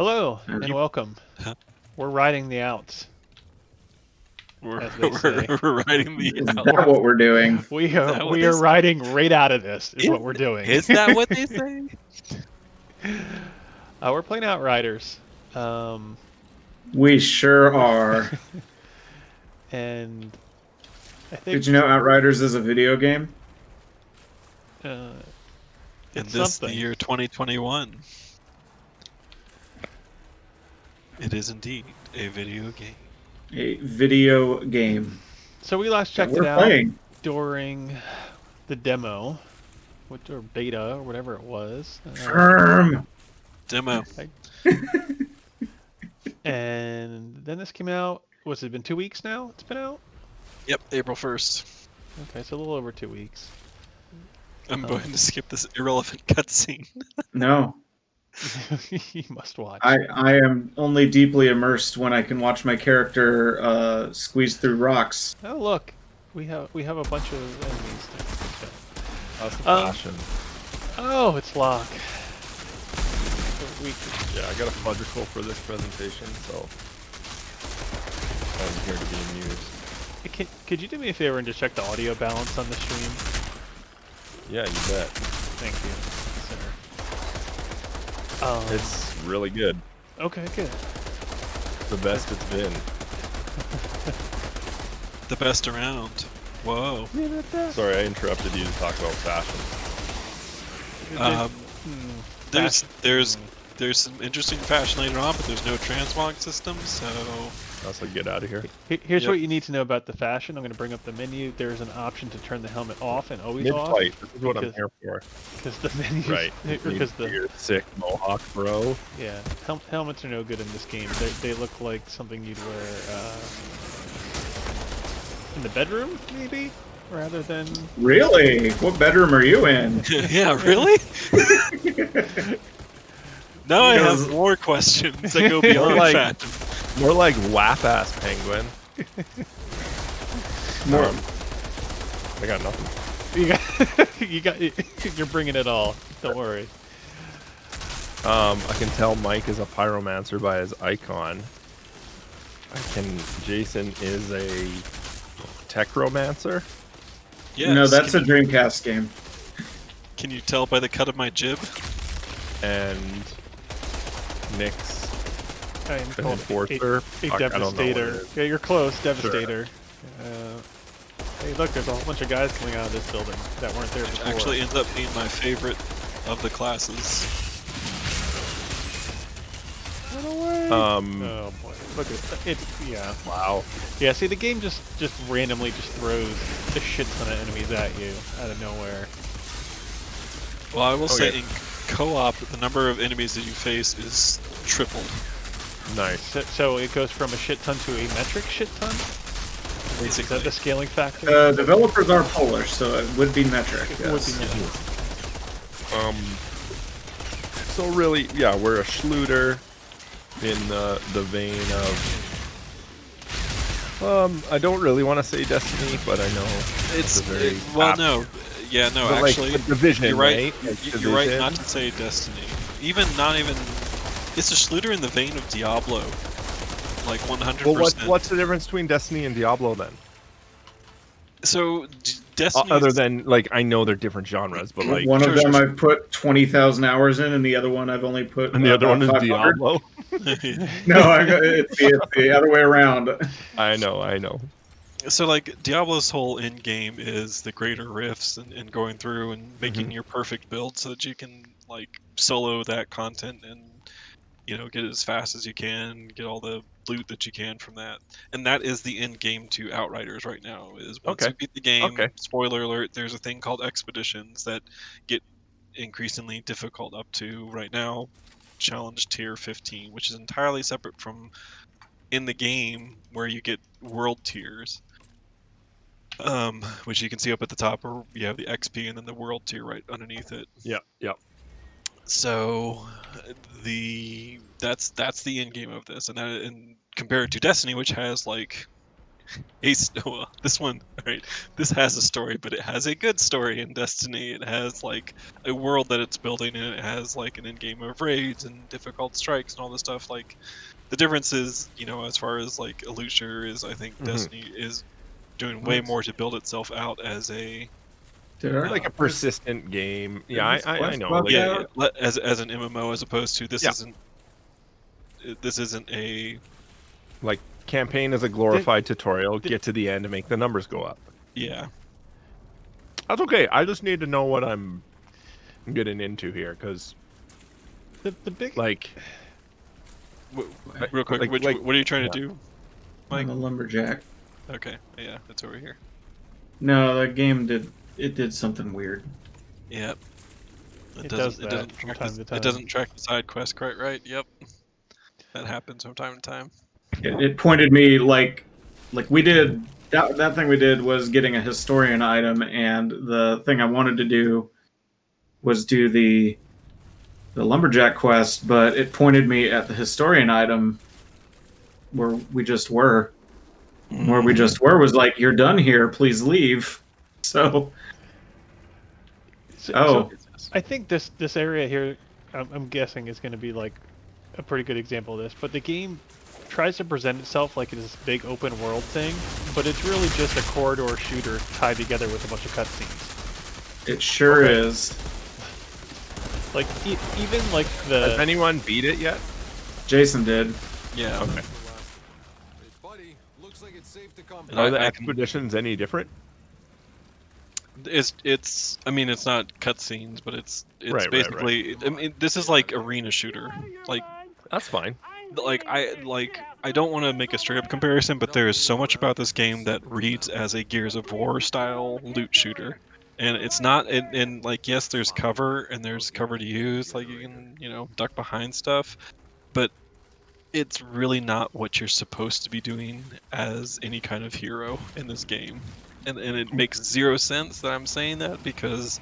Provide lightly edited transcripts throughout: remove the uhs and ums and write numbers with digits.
Hello and You- welcome. We're riding the outs, We're, as they say. we're riding the Is out. that what we're doing? We that are what we they are say? riding right out of this. Is what we're doing. Is that what they say? We're playing Outriders, We sure are. and I think Did you know Outriders is a video game? And it's this the something. year 2021. It is indeed a video game. A video game. So we last that checked it we're out playing. during the demo, or beta or whatever it was. Firm. Demo. And then this came out. What's it been 2 weeks now? It's been out. Yep, April 1st. Okay, so a little over 2 weeks. I'm going to skip this irrelevant cutscene. No. You must watch. I am only deeply immersed when I can watch my character squeeze through rocks. Oh look, we have a bunch of enemies. That's the fashion. Oh, it's Locke. Yeah, I got a fudgicle for this presentation, so I'm here to be amused. Could you do me a favor and just check the audio balance on the stream? Yeah, you bet. Thank you, sir. It's really good. Okay, good. The best it's been. The best around. Whoa. Sorry, I interrupted you to talk about fashion. There's some interesting fashion later on, but there's no transmog system, so That's like get out of here. Here's Yep. what you need to know about the fashion. I'm going to bring up the menu. There's an option to turn the helmet off and always off. Mid-flight. This is what I'm because- here for. Because the menu, Right. Because You're sick mohawk, bro. yeah, helmets are no good in this game. They look like something you'd wear in the bedroom, maybe, rather than. Really? What bedroom are you in? yeah, really? Now I Because- have more questions that go beyond like- fashion. More like whap-ass penguin. More. I got nothing. You're bringing it all. Don't worry. I can tell Mike is a pyromancer by his icon. Jason is a techromancer. Yes. No, that's a can, Dreamcast game. can you tell by the cut of my jib? And Nick's I'm an called enforcer. a Fuck, I don't know what it devastator. is. Yeah, you're close, devastator. Hey, look, there's a whole bunch of guys coming out of this building that weren't there Which before. actually ends up being my favorite of the classes. Run away! Um, Oh boy, look at it. Yeah, wow. yeah. See, the game just randomly just throws a shit ton of enemies at you out of nowhere. Well, I will say Okay. in co-op, the number of enemies that you face is tripled. Nice. So it goes from a shit ton to a metric shit ton. Is Basically. that the scaling factor? Developers are Polish, so it would be metric. It Yes. would be metric. So really, yeah, we're a Schluter in the vein of. I don't really want to say Destiny, but I know It's a very well, apt- no, yeah, no. but, like, Actually, with Division, you're right. right? Like You're right Division. not to say Destiny. Not even. It's a Schluter in the vein of Diablo, like 100%. Well, what's the difference between Destiny and Diablo then? So Destiny. Other than like, I know they're different genres, but like, One of Sure, them sure, I've put 20,000 hours in, and the other one I've only put. and the other about one is 500. Diablo. No, it's the other way around. I know. So like Diablo's whole end game is the greater rifts and going through and making your perfect build so that you can like solo that content and get it as fast as you can, get all the loot that you can from that. And that is the end game to Outriders right now, is once Okay. you beat the game, Okay. spoiler alert, there's a thing called expeditions that get increasingly difficult up to right now challenge tier 15, which is entirely separate from in the game where you get world tiers. Which you can see up at the top, or you have the XP and then the world tier right underneath it. Yep. So that's the end game of this, and compared to Destiny, which has like well, this one, right? This has a story, but it has a good story in Destiny. It has like a world that it's building, and it has like an end game of raids and difficult strikes and all this stuff. Like the difference is, as far as like a loot shooter is, I think Destiny is doing way more to build itself out as a like a persistent game. Yeah, I know. Like, as an MMO as opposed to this isn't a like campaign is a glorified tutorial. Get to the end and make the numbers go up. Yeah, that's okay. I just need to know what I'm getting into here, because the big real quick, what are you trying to do, Mike? I'm a lumberjack. Okay, yeah, it's over here. No, the game did something weird. Yep. It doesn't track the side quest quite right. Yep. That happens from time to time. It pointed me like we did that thing we did was getting a historian item, and the thing I wanted to do was do the lumberjack quest, but it pointed me at the historian item where we just were. Where we just were was like, you're done here, please leave. So I think this area here, I'm guessing, is going to be like a pretty good example of this. But the game tries to present itself like it's this big open world thing, but it's really just a corridor shooter tied together with a bunch of cutscenes. It sure is. Like even like the. Has anyone beat it yet? Jason did. Yeah. Okay. And Are the expeditions any different? It's I mean, it's not cutscenes, but it's Right. basically I mean, this is like arena shooter. Like that's fine. I don't want to make a straight up comparison, but there is so much about this game that reads as a Gears of War style loot shooter. And it's not and like, yes, there's cover and there's cover to use, like you can, duck behind stuff, but it's really not what you're supposed to be doing as any kind of hero in this game. And it makes zero sense that I'm saying that, because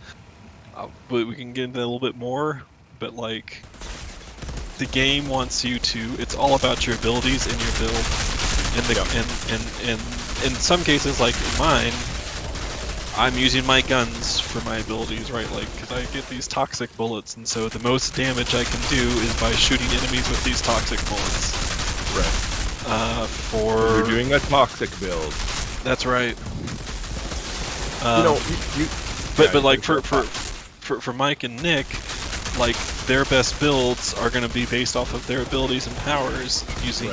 we can get into a little bit more, but like the game wants you to, it's all about your abilities and your build. And in some cases, like in mine, I'm using my guns for my abilities, right? Like, because I get these toxic bullets, and so the most damage I can do is by shooting enemies with these toxic bullets. Right. You're doing a toxic build. That's right. But like for Mike and Nick, like their best builds are going to be based off of their abilities and powers using,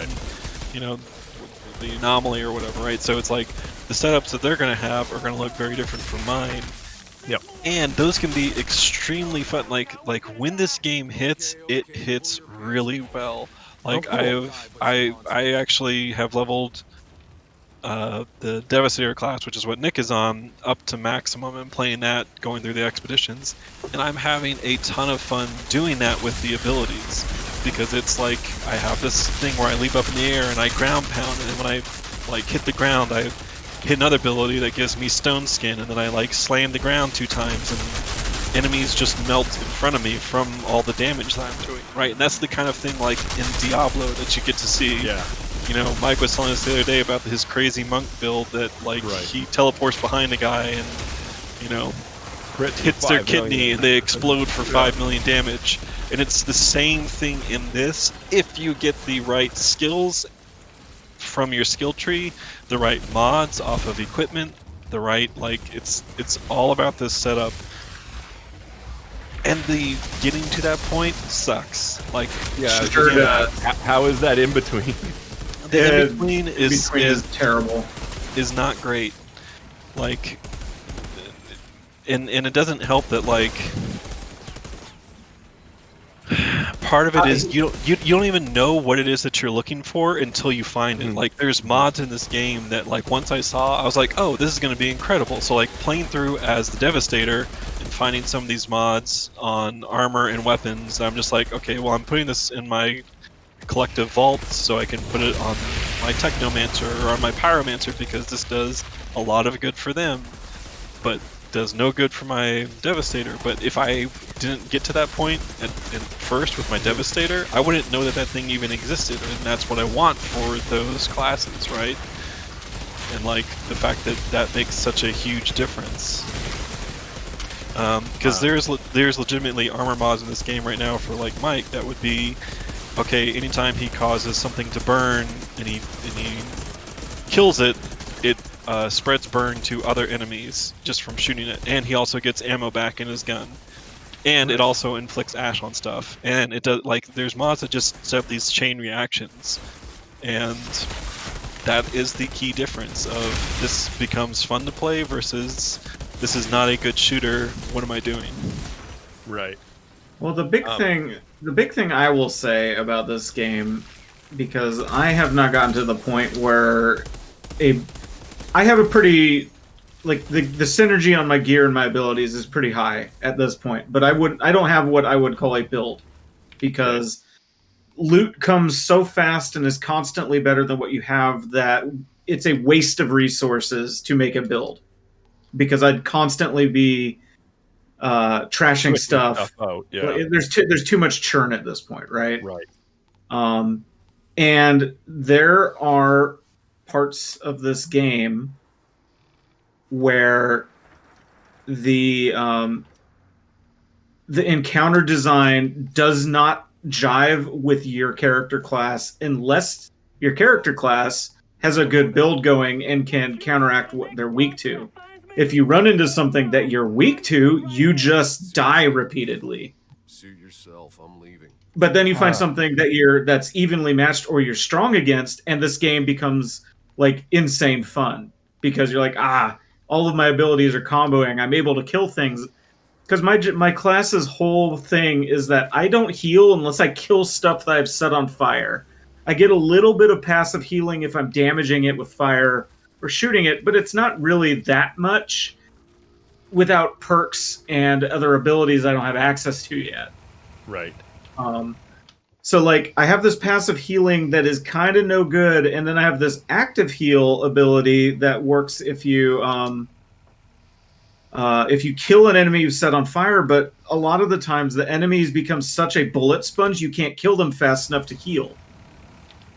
the anomaly or whatever, right? So it's like the setups that they're going to have are going to look very different from mine. Yep. And those can be extremely fun. Like when this game hits, it hits really well. Like I actually have leveled the Devastator class, which is what Nick is on, up to maximum, and playing that, going through the expeditions, and I'm having a ton of fun doing that with the abilities, because it's like I have this thing where I leap up in the air and I ground pound, and when I like hit the ground, I hit another ability that gives me stone skin, and then I like slam the ground 2 times, and enemies just melt in front of me from all the damage that I'm doing, right? And that's the kind of thing like in Diablo that you get to see. Yeah. Mike was telling us the other day about his crazy monk build that, like, he teleports behind a guy and, hits their kidney and they explode for 5 million damage. And it's the same thing in this, if you get the right skills from your skill tree, the right mods off of equipment, the right, like, it's all about this setup. And the getting to that point sucks. Like, sure does. How is that in between? The in-between is terrible. Is not great. Like, and it doesn't help that, like, part of it is you don't even know what it is that you're looking for until you find it. Like, there's mods in this game that, like, once I saw, I was like, oh, this is going to be incredible. So, like, playing through as the Devastator and finding some of these mods on armor and weapons, I'm just like, okay, well, I'm putting this in my collective vaults so I can put it on my Technomancer or on my Pyromancer, because this does a lot of good for them, but does no good for my Devastator. But if I didn't get to that point at first with my Devastator, I wouldn't know that that thing even existed, and that's what I want for those classes, right? and like the fact that that makes such a huge difference. Because there's legitimately armor mods in this game right now for like Mike that would be, okay, anytime he causes something to burn and he kills it, it spreads burn to other enemies just from shooting it, and he also gets ammo back in his gun. And it also inflicts ash on stuff, and it does like there's mods that just set up these chain reactions, and that is the key difference of this becomes fun to play versus this is not a good shooter. What am I doing? Right. Well, the big thing I will say about this game, because I have not gotten to the point where I have a pretty like the synergy on my gear and my abilities is pretty high at this point, but I don't have what I would call a build, because loot comes so fast and is constantly better than what you have that it's a waste of resources to make a build, because I'd constantly be trashing Switching stuff. out. Yeah. Like, there's too much churn at this point, right? Right. And there are parts of this game where the encounter design does not jive with your character class unless your character class has a good build going and can counteract what they're weak to. If you run into something that you're weak to, you just die repeatedly. Suit yourself, I'm leaving. But then you find something that's evenly matched or you're strong against, and this game becomes like insane fun, because you're like, all of my abilities are comboing. I'm able to kill things. Because my class's whole thing is that I don't heal unless I kill stuff that I've set on fire. I get a little bit of passive healing if I'm damaging it with fire or shooting it, but it's not really that much without perks and other abilities I don't have access to yet. Right. So like I have this passive healing that is kind of no good, and then I have this active heal ability that works if you kill an enemy you set on fire, but a lot of the times the enemies become such a bullet sponge you can't kill them fast enough to heal.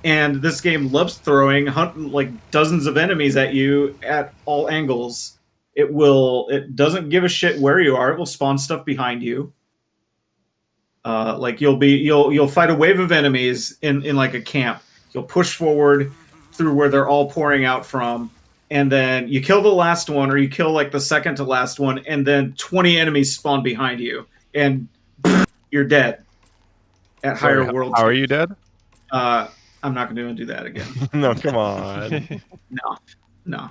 And this game loves throwing like dozens of enemies at you at all angles. It doesn't give a shit where you are. It will spawn stuff behind you. Like you'll fight a wave of enemies in like a camp. You'll push forward through where they're all pouring out from, and then you kill the last one, or you kill like the second to last one, and then 20 enemies spawn behind you, and you're dead at higher world. How are you dead? I'm not going to do that again. No, come on. No.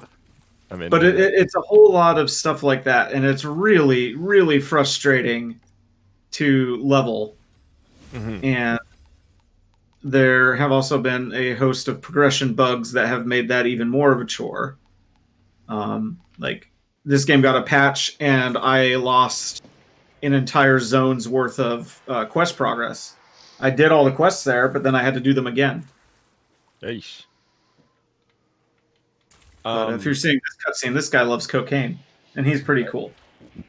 I mean, But it's a whole lot of stuff like that, and it's really, really frustrating to level. Mm-hmm. And there have also been a host of progression bugs that have made that even more of a chore. Like this game got a patch, and I lost an entire zone's worth of quest progress. I did all the quests there, but then I had to do them again. Eesh. But if you're seeing this cutscene, this guy loves cocaine, and he's pretty cool.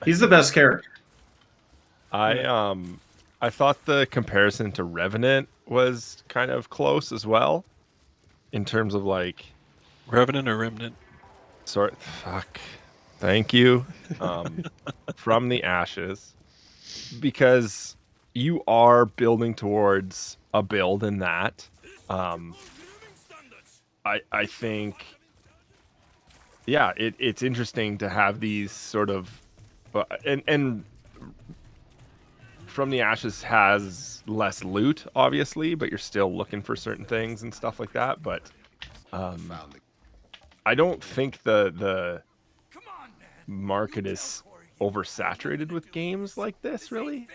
He's the best character. I thought the comparison to Revenant was kind of close as well, in terms of like Revenant or Remnant? Thank you. From the Ashes, because you are building towards a build in that. I think, yeah, it's interesting to have these sort of, and From the Ashes has less loot, obviously, but you're still looking for certain things and stuff like that. But I don't think the market is oversaturated with games like this, really.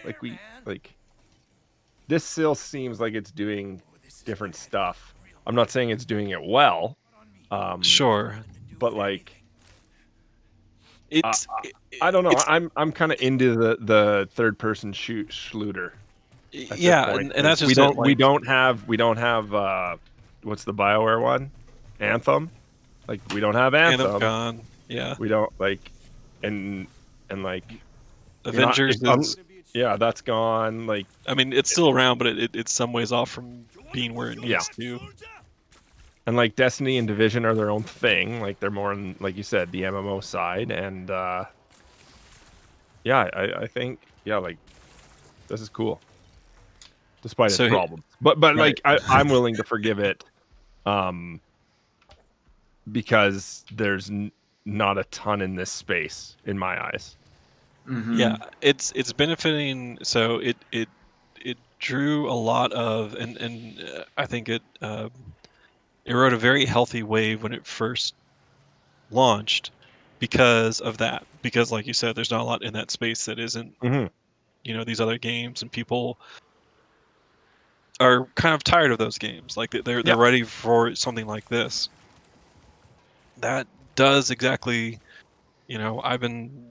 This still seems like it's doing different stuff. I'm not saying it's doing it well. Sure. But like, I don't know. I'm kind of into the third person shooter. Yeah, and that's just we don't have what's the BioWare one? Anthem. Like we don't have Anthem. Gone. Yeah. We don't like, and like Avengers is. Yeah, that's gone. Like, I mean, it's still around, but it's some ways off from being where it needs to. And like Destiny and Division are their own thing. Like they're more on, like you said, the MMO side. And yeah, I think like this is cool, despite its So problems. But Right. like I'm willing to forgive it, because there's not a ton in this space in my eyes. yeah, it's benefiting. So it drew a lot of, and I think it rode a very healthy wave when it first launched because of that. Because like you said, there's not a lot in that space that isn't, Mhm. these other games, and people are kind of tired of those games. Like they're Yeah. ready for something like this. That does exactly, I've been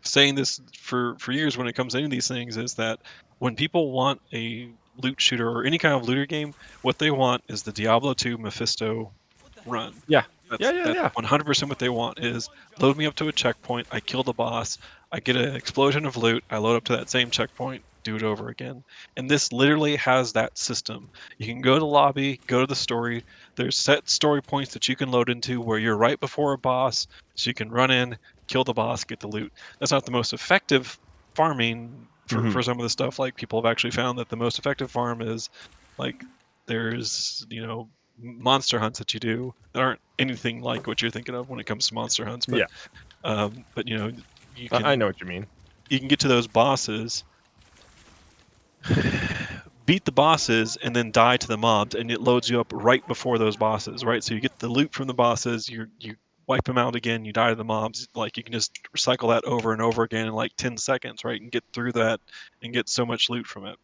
saying this for years when it comes to any of these things, is that when people want a loot shooter or any kind of looter game, what they want is the Diablo 2 Mephisto run. Yeah. That's Yeah. 100% what they want, is load me up to a checkpoint, I kill the boss, I get an explosion of loot, I load up to that same checkpoint, do it over again. And this literally has that system. You can go to the lobby, go to the story. There's set story points that you can load into where you're right before a boss, so you can run in, kill the boss, get the loot. That's not the most effective farming for Mhm. some of the stuff. Like people have actually found that the most effective farm is like there's monster hunts that you do that aren't anything like what you're thinking of when it comes to monster hunts. But Yeah. but you I can know what you mean. get to those bosses, beat the bosses, and then die to the mobs, and it loads you up right before those bosses, right? So you get the loot from the bosses, you wipe them out again, you die to the mobs. Like you can just recycle that over and over again in like 10 seconds, right? And get through that and get so much loot from it.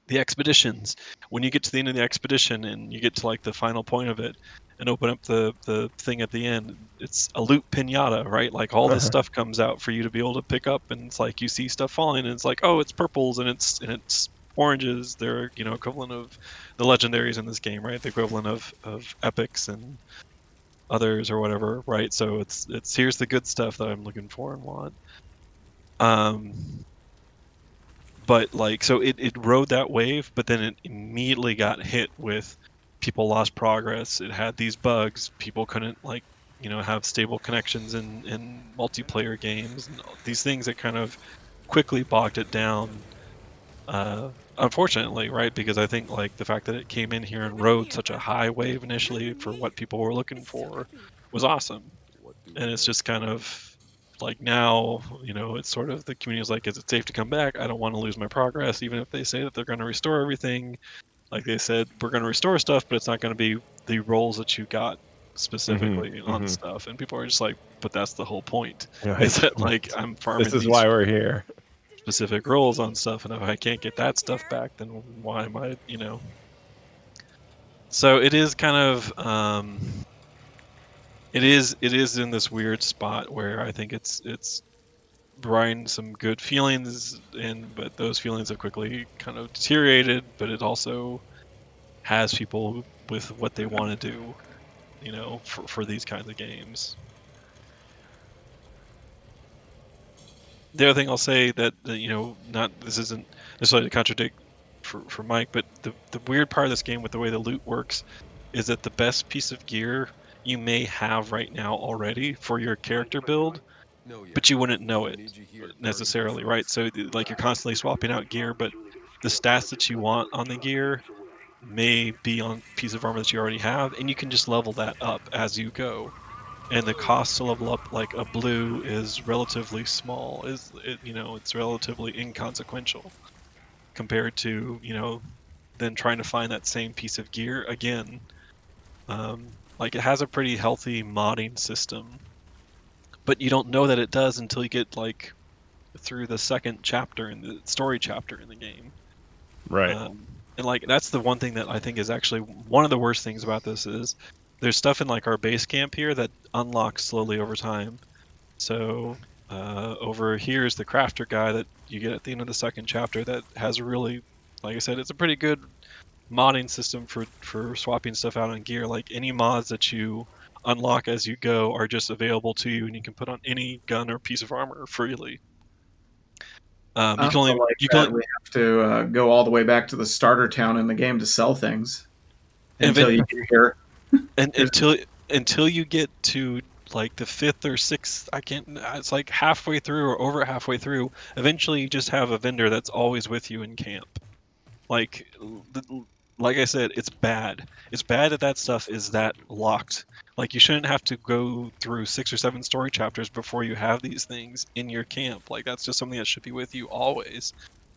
The expeditions, when you get to the end of the expedition and you get to like the final point of it and open up the thing at the end, it's a loot pinata, right? Like all this stuff comes out for you to be able to pick up, and it's like you see stuff falling and it's like, oh, it's purples and it's oranges. They're equivalent of the legendaries in this game, right? The equivalent of epics and others or whatever, right? So it's here's the good stuff that I'm looking for and want. um but like, so it rode that wave, but then it immediately got hit with, people lost progress, it had these bugs, people couldn't like have stable connections in multiplayer games, and all these things that kind of quickly bogged it down, unfortunately, right? Because I think like the fact that it came in here and rode such a high wave initially for what people were looking for was awesome. What do And we it's have just kind here? of like now, it's sort of, the community is like, is it safe to come back? I don't want to lose my progress, even if they say that they're going to restore everything. Like they said, we're going to restore stuff, but it's not going to be the roles that you got Mhm. specifically on Mhm. stuff. And people are just like, but that's the whole point, is Like that like I'm this farming is these why we're here. specific roles on stuff, and if I can't get that stuff back, then why am I? So it is kind of it is in this weird spot where I think it's bringing some good feelings in, but those feelings have quickly kind of deteriorated. But it also has people with what they want to do, for these kinds of games. The other thing I'll say that not, this isn't necessarily to contradict for Mike, but the weird part of this game with the way the loot works is that the best piece of gear you may have right now already for your character build, No, yeah. but you wouldn't know I it need you here guarding the necessarily, right? trophy. So like you're constantly swapping out gear, but the stats that you want on the gear may be on piece of armor that you already have, and you can just level that up as you go. And the cost to level up like a blue is relatively small. It's relatively inconsequential compared to then trying to find that same piece of gear again. Like it has a pretty healthy modding system, but you don't know that it does until you get like through the second chapter in the story chapter in the game. Right. And like that's the one thing that I think is actually one of the worst things about this is there's stuff in like our base camp here that unlocks slowly over time. So over here is the crafter guy that you get at the end of the second chapter that has really, like I said, it's a pretty good modding system for swapping stuff out on gear. Like any mods that you unlock as you go are just available to you, and you can put on any gun or piece of armor freely. I also like You can only that we have to go all the way back to the starter town in the game to sell things until invent you get here. And until you get to like the 5th or 6th, I can't. It's like halfway through or over halfway through. Eventually, you just have a vendor that's always with you in camp. Like, like I said, it's bad. It's bad that stuff is that locked. Like, you shouldn't have to go through 6 or 7 story chapters before you have these things in your camp. Like, that's just something that should be with you always.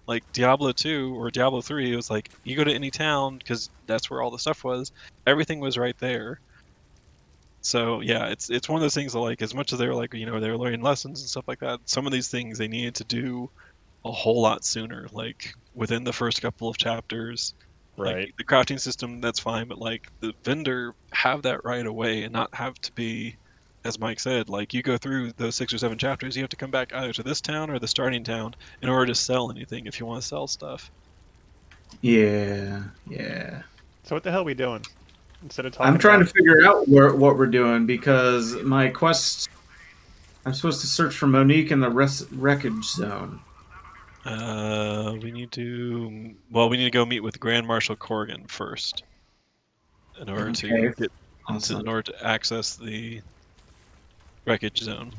Like Diablo 2 or Diablo 3, it was like you go to any town because that's where all the stuff was. Everything was right there. So yeah, it's one of those things that, like, as much as they were like, they were learning lessons and stuff like that, some of these things they needed to do a whole lot sooner, like within the first couple of chapters. Like Right. the crafting system, that's fine, but like the vendor have that right away and not have to be, as Mike said, like you go through those 6 or 7 chapters, you have to come back either to this town or the starting town in order to sell anything if you want to sell stuff. Yeah. So what the hell are we doing? Instead of talking I'm trying about to figure out what we're doing because my quest. I'm supposed to search for Monique in the wreckage zone. We need to go meet with Grand Marshal Corrigan first in order to Okay. get Awesome. in order to access the wreckage zone.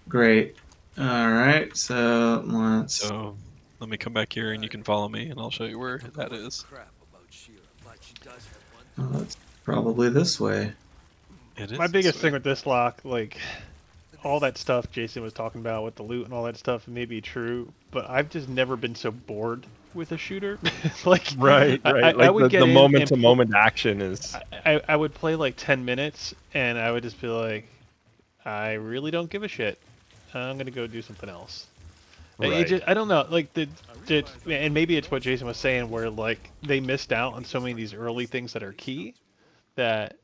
Great. All right. So let's. So let me come back here and you can follow me and I'll show you where that is. Well, it's probably this way. It is my this biggest way. thing with this lock, like all that stuff Jason was talking about with the loot and all that stuff may be true, but I've just never been so bored with a shooter. Like Right. I Like would get the in moment and to moment action is. I would play like 10 minutes and I would just be like, I really don't give a shit. I'm gonna go do something else. Right. I don't know, like and maybe it's what Jason was saying, where like they missed out on so many of these early things that are key, that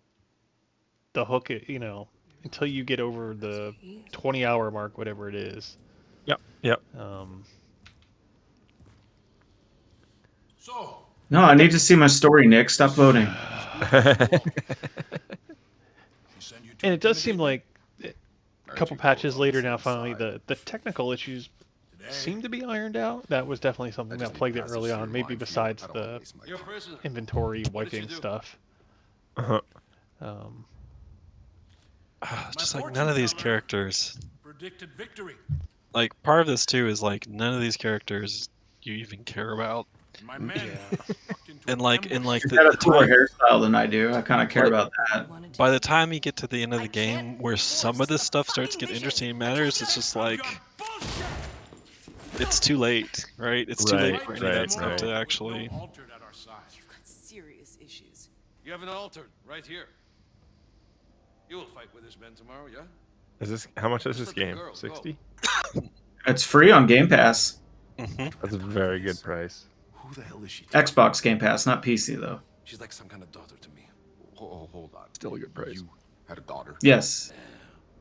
the hook, until you get over the 20-hour mark, whatever it is. Yep. Um, So, No, I need to see my story, Nick. Stop voting. and it does seem like a couple patches later now, finally the technical issues seem to be ironed out. That was definitely something that plagued it early on, maybe besides the your prisoner. inventory What did you wiping do? stuff. Uh-huh. Um, Just like none of these characters. Predicted victory. Like part of this too is like none of these characters you even care about. My men. And like She's got a the cooler time hairstyle than I do. I kind of care about that. by the time you get to the end of the game where some of this stuff starts to get interesting and matters, it's just like it's too late, right? It's too late for any of that stuff to actually. Altered at our side. You've got serious issues. You have an altar right here. You will fight with his men tomorrow, yeah? Is this how much is Just this let the game? girl go. 60? It's free on Game Pass. That's a very good price. Who the hell is she? Xbox Game Pass, not PC though. She's like some kind of daughter to me. Hold on. Still a good price. You had a daughter? Yes.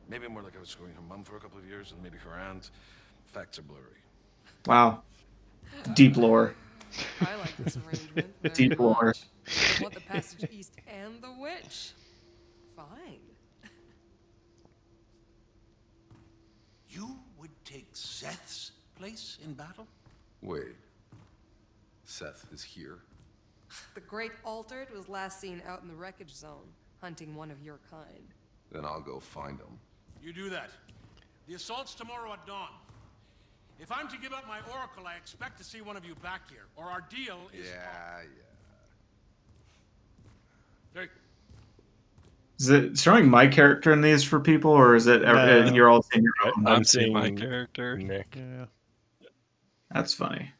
Maybe more like I was screwing her mom for a couple of years and maybe her aunt. Facts are blurry. Wow. Deep lore. I like this arrangement very Deep lore. much. I want the passage east and the witch. Fine. You would take Seth's place in battle? Wait. Seth is here? The Great Altered was last seen out in the wreckage zone, hunting one of your kind. Then I'll go find him. You do that. The assault's tomorrow at dawn. If I'm to give up my oracle, I expect to see one of you back here, or our deal is... Yeah. There, Is it showing my character in these for people, or is it No. you're all seeing your own? I'm seeing my character. Nick. yeah. That's funny.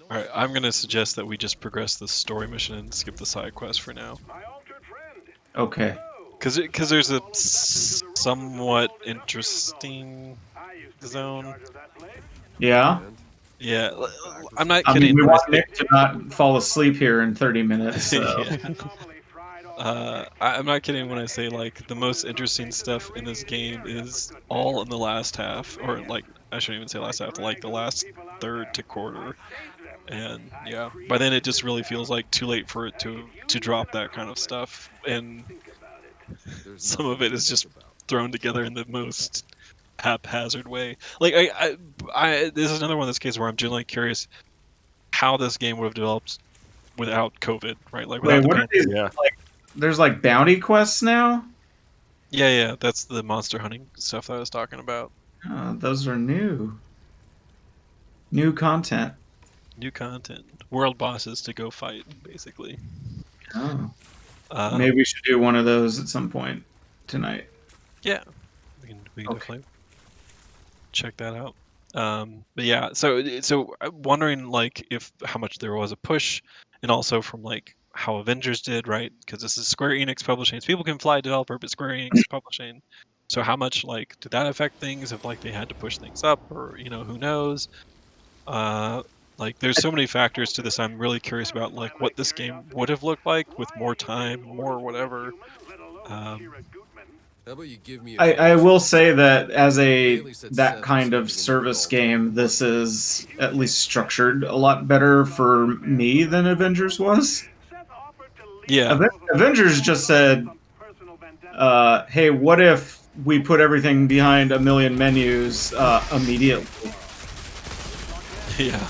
All right, I'm gonna suggest that we just progress the story mission and skip the side quest for now, Okay. because there's a somewhat interesting zone. Yeah. Yeah, I'm not I mean, kidding. we when I want say- Nick to not fall asleep here in 30 minutes. So. Yeah. I'm not kidding when I say like the most interesting stuff in this game is all in the last half, or like I shouldn't even say last half, like the last third to quarter. And yeah, by then it just really feels like too late for it to drop that kind of stuff, and some of it is just thrown together in the most haphazard way. Like this is another one of those cases where I'm genuinely curious how this game would have developed without COVID, right? Like Wait, without the what are these? Yeah. Like, there's like bounty quests now. Yeah, that's the monster hunting stuff that I was talking about. Oh, those are new. New content. New content, world bosses to go fight, basically. Oh, Um, maybe we should do one of those at some point tonight. Yeah, we can Okay. definitely check that out. But yeah, so I'm wondering like if how much there was a push, and also from like how Avengers did, right? Because this is Square Enix publishing. It's People Can Fly developer, but Square Enix publishing. So how much like did that affect things? If like they had to push things up, or who knows? Uh, like there's so many factors to this. I'm really curious about like what this game would have looked like with more time, more whatever. How about you give me I will say that as that kind of service game, this is at least structured a lot better for me than Avengers was. Yeah, Avengers just said, "Hey, what if we put everything behind a million menus immediately?" yeah.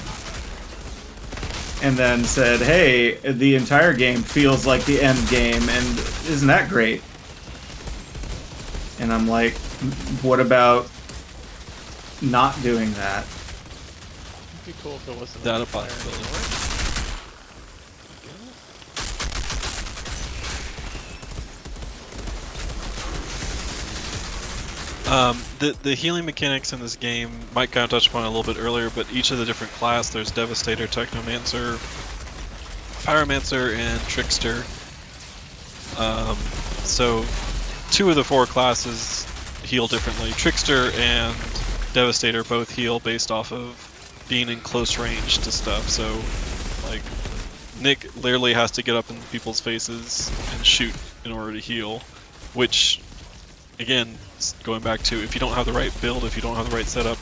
And then said, "Hey, the entire game feels like the end game, and isn't that great?" And I'm like, "What about not doing that?" It'd be cool if it wasn't That a on fire possibility. The healing mechanics in this game, Mike kind of touched upon it a little bit earlier, but each of the different class, there's Devastator, Technomancer, Pyromancer, and Trickster. So 2 of the 4 classes heal differently. Trickster and Devastator both heal based off of being in close range to stuff. So, like, Nick literally has to get up in people's faces and shoot in order to heal, which, again, going back to if you don't have the right build, if you don't have the right setup,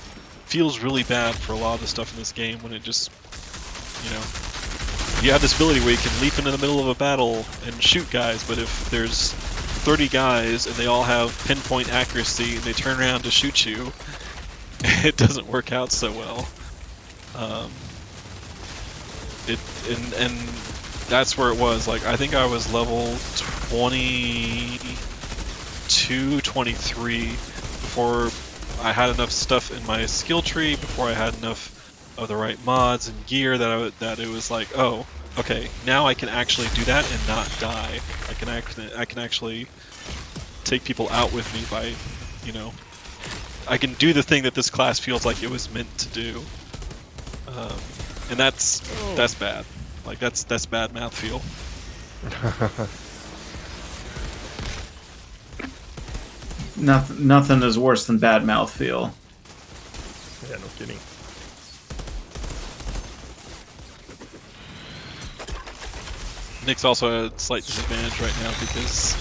feels really bad for a lot of the stuff in this game when it just, you have this ability where you can leap into the middle of a battle and shoot guys, but if there's 30 guys and they all have pinpoint accuracy and they turn around to shoot you, it doesn't work out so well. And that's where it was. Like, I think I was level 22, 23 before I had enough stuff in my skill tree, before I had enough of the right mods and gear that it was like, oh, okay, now I can actually do that and not die. I can actually take people out with me by, I can do the thing that this class feels like it was meant to do. And that's bad. Like that's bad math feel. Nothing is worse than bad mouthfeel. Yeah, no kidding. Nick's also at a slight disadvantage right now because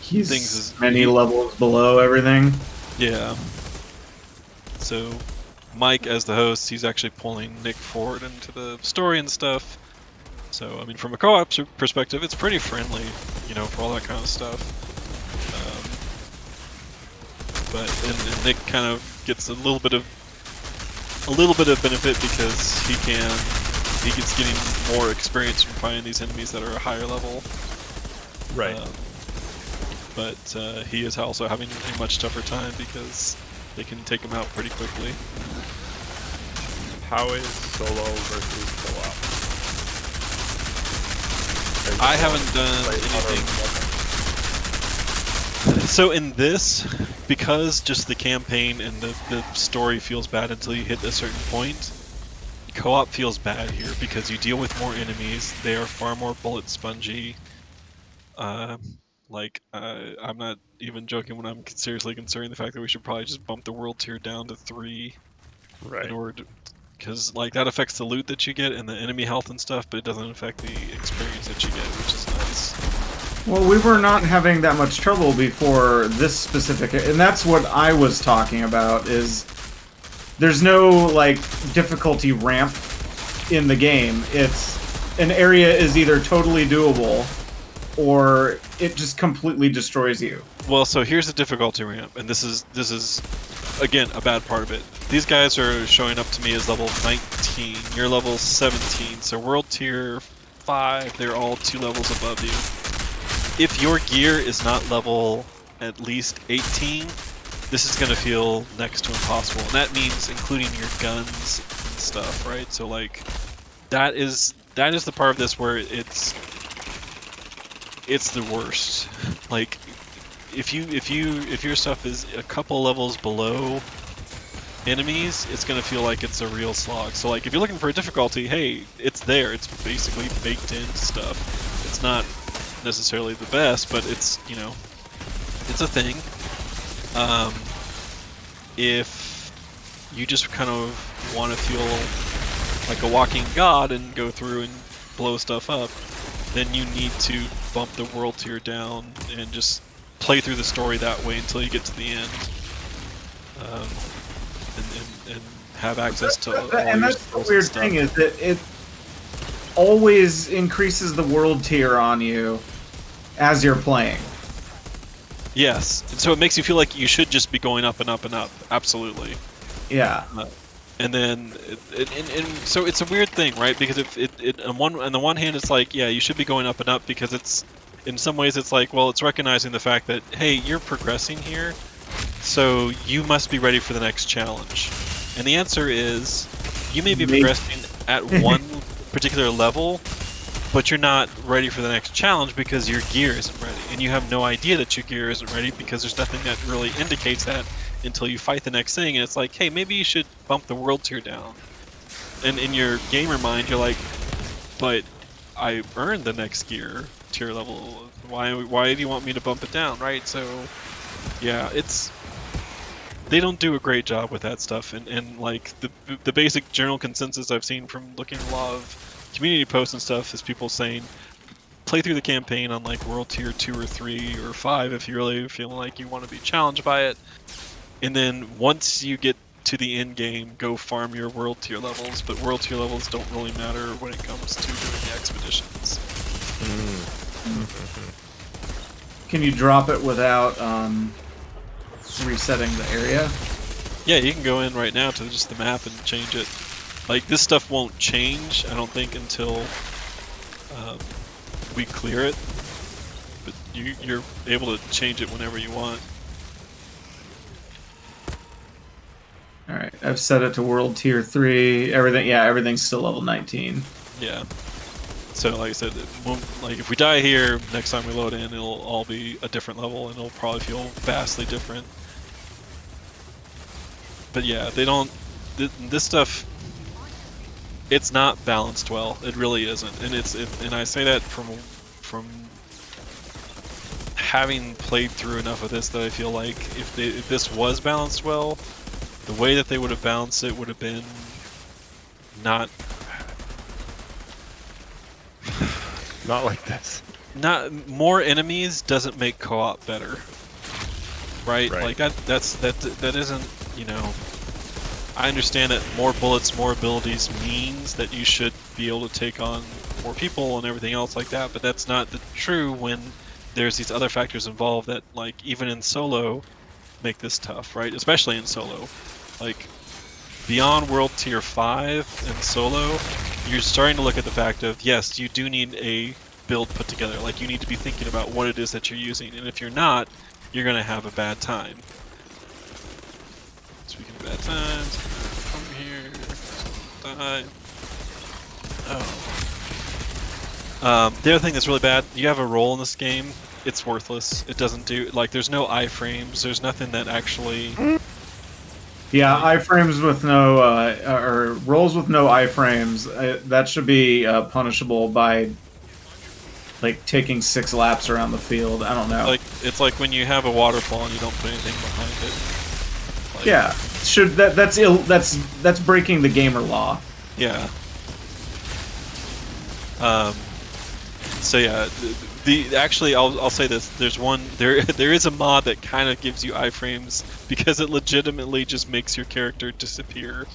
He's things is many levels below everything. Yeah. So Mike, as the host, he's actually pulling Nick forward into the story and stuff. So, I mean, from a co-op perspective, it's pretty friendly, for all that kind of stuff. But and Nick kind of gets a little bit of benefit because he gets getting more experience from finding these enemies that are a higher level. Right. But he is also having a much tougher time because they can take him out pretty quickly. How is solo versus co-op? I haven't done anything. So in this, because just the campaign and the story feels bad until you hit a certain point, co-op feels bad here because you deal with more enemies. They are far more bullet spongy. I'm not even joking when I'm seriously considering the fact that we should probably just bump the world tier down to 3. Right. In order to, because like that affects the loot that you get and the enemy health and stuff, but it doesn't affect the experience that you get, which is nice. Well, we were not having that much trouble before this specific, and that's what I was talking about, is there's no, like, difficulty ramp in the game. It's, an area is either totally doable, or it just completely destroys you. Well, so here's the difficulty ramp, and this is again a bad part of it. These guys are showing up to me as level 19 16. You're level 17. So world tier 5, they're all 2 levels above you. If your gear is not level at least 18, this is going to feel next to impossible. And that means including your guns and stuff, right? So like that is the part of this where it's the worst. Like if your stuff is a couple levels below enemies, it's gonna feel like it's a real slog. So like if you're looking for a difficulty, hey, it's there. It's basically baked in stuff. It's not necessarily the best, but it's, you know, it's a thing. If you just kind of want to feel like a walking god and go through and blow stuff up, then you need to bump the world tier down and just play through the story that way until you get to the end, and have access to all And your that's the skills weird and stuff. thing is that it always increases the world tier on you as you're playing. Yes, and so it makes you feel like you should just be going up and up and up. Absolutely. Yeah. And then, and so it's a weird thing, right? Because if on the one hand, it's like, yeah, you should be going up and up because it's, in some ways, it's like, well, it's recognizing the fact that, hey, you're progressing here, so you must be ready for the next challenge. And the answer is, you may be progressing at one particular level, but you're not ready for the next challenge because your gear isn't ready, and you have no idea that your gear isn't ready because there's nothing that really indicates that until you fight the next thing. And it's like, hey, maybe you should bump the world tier down. And in your gamer mind, you're like, but I earned the next gear tier level. Why do you want me to bump it down, right? So yeah, they don't do a great job with that stuff. And like the basic general consensus I've seen from looking at a lot of community posts and stuff is people saying, play through the campaign on like world tier 2 or 3 or 5 if you really feel like you want to be challenged by it. And then once you get to the end game, go farm your world tier levels, but world tier levels don't really matter when it comes to doing the expeditions. Can you drop it without resetting the area? Yeah, you can go in right now to just the map and change it. Like, this stuff won't change, I don't think, until we clear it. But you're able to change it whenever you want. Alright, I've set it to world tier 3. Everything's still level 19. Yeah. So, like I said, like if we die here, next time we load in, it'll all be a different level, and it'll probably feel vastly different. But yeah, they don't. This stuff, it's not balanced well. It really isn't, and and I say that from having played through enough of this that I feel like if this was balanced well, the way that they would have balanced it would have been not like this. Not more enemies doesn't make co-op better, right? Like that isn't, you know. I understand that more bullets, more abilities means that you should be able to take on more people and everything else like that, but that's not true when there's these other factors involved that, like, even in solo, make this tough, right? Especially in solo. Like, beyond World Tier 5 and solo, you're starting to look at the fact of, yes, you do need a build put together. Like, you need to be thinking about what it is that you're using, and if you're not, you're going to have a bad time. Speaking of bad times, come here, die. Oh. The other thing that's really bad, you have a role in this game, it's worthless. It doesn't do, like, there's no iframes, there's nothing that actually... Yeah, iframes with no, or rolls with no iframes, that should be punishable by, like, taking 6 laps around the field. I don't know. Like, it's like when you have a waterfall and you don't put anything behind it. Like, yeah, that's breaking the gamer law. Yeah. So yeah, actually I'll say this. There's one there is a mod that kind of gives you iframes because it legitimately just makes your character disappear.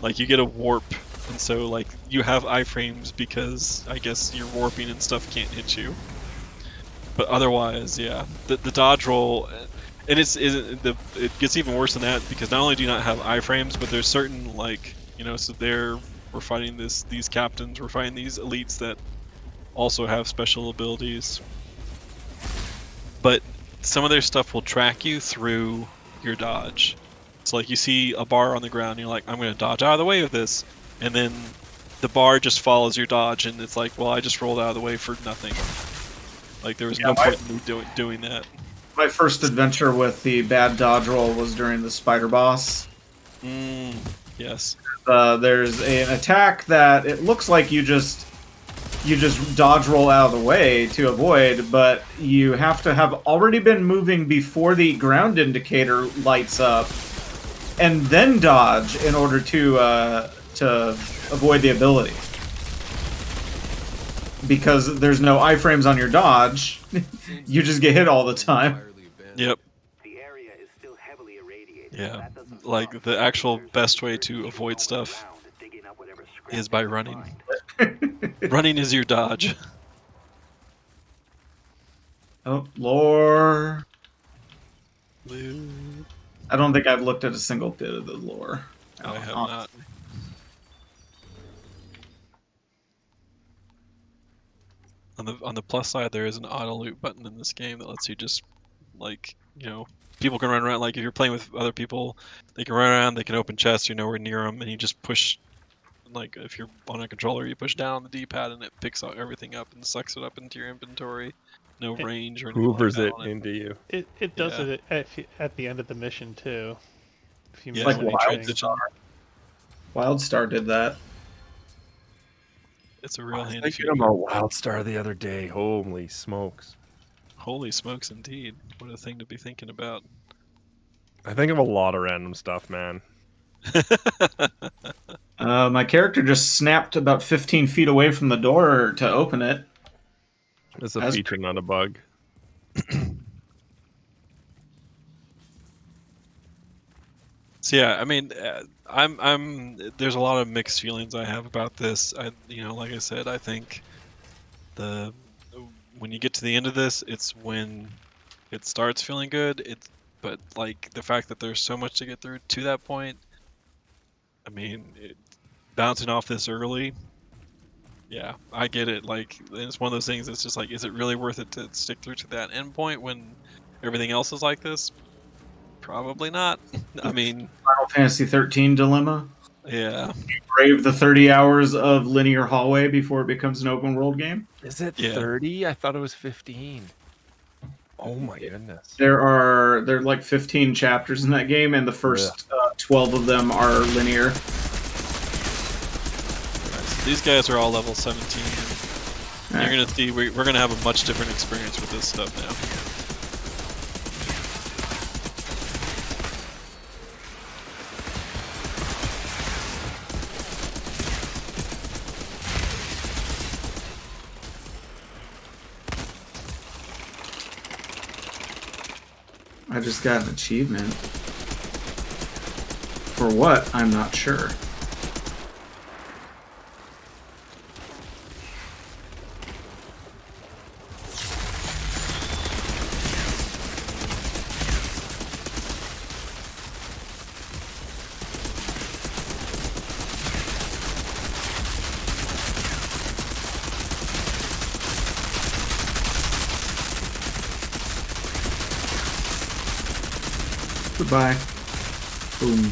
Like, you get a warp, and so like you have iframes because I guess you're warping and stuff can't hit you. But otherwise, yeah, the dodge roll, and it gets even worse than that because not only do you not have iframes, but there's certain, like, you know, so they're we're fighting these captains, we're fighting these elites that also have special abilities. But some of their stuff will track you through your dodge. So like you see a bar on the ground, and you're like, I'm gonna dodge out of the way of this, and then the bar just follows your dodge, and it's like, well, I just rolled out of the way for nothing. Like there was no point in me doing that. My first adventure with the bad dodge roll was during the spider boss. Yes. There's an attack that it looks like you just dodge roll out of the way to avoid, but you have to have already been moving before the ground indicator lights up, and then dodge in order to avoid the ability. Because there's no iframes on your dodge, you just get hit all the time. Yep. The area is still heavily irradiated. Yeah. Like the actual best way to avoid stuff is by running. Running is your dodge. Oh, lore. I don't think I've looked at a single bit of the lore. I have not. On the plus side, there is an auto loot button in this game that lets you just, like, you know, people can run around. Like if you're playing with other people, they can run around, they can open chests, you're nowhere near them, and you just push. Like if you're on a controller, you push down on the D-pad and it picks everything up and sucks it up into your inventory. No range or anything Hoovers like it that into you. It does it at the end of the mission too. If you Yeah, miss like anything. WildStar did that. It's a real I was handy thinking feature. about WildStar the other day. Holy smokes! Holy smokes, indeed! What a thing to be thinking about. I think of a lot of random stuff, man. My character just snapped about 15 feet away from the door to open it. It's a That's feature, not a bug. So yeah, I mean, I'm. There's a lot of mixed feelings I have about this. Like I said, I think when you get to the end of this, it's when it starts feeling good. But like the fact that there's so much to get through to that point. I mean, bouncing off this early. Yeah, I get it. Like it's one of those things. It's just like, is it really worth it to stick through to that end point when everything else is like this? Probably not. I mean, Final Fantasy 13 dilemma. yeah. Brave the 30 hours of linear hallway before it becomes an open world game. Is it Yeah. 30? I thought it was 15. Oh my goodness. There are like 15 chapters in that game, and the first 12 of them are linear. So these guys are all level 17. You're gonna see we're gonna have a much different experience with this stuff now. I just got an achievement. For what? I'm not sure. Goodbye. Boom.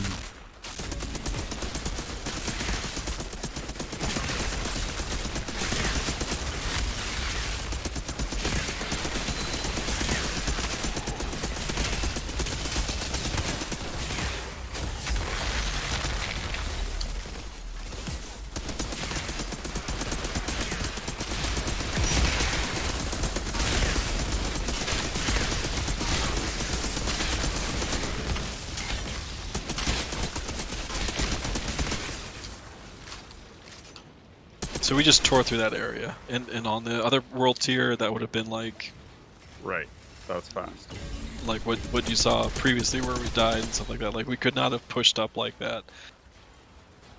So we just tore through that area, and on the other world tier, that would have been like Right. That's fast. like what you saw previously where we died and stuff like that. Like we could not have pushed up like that.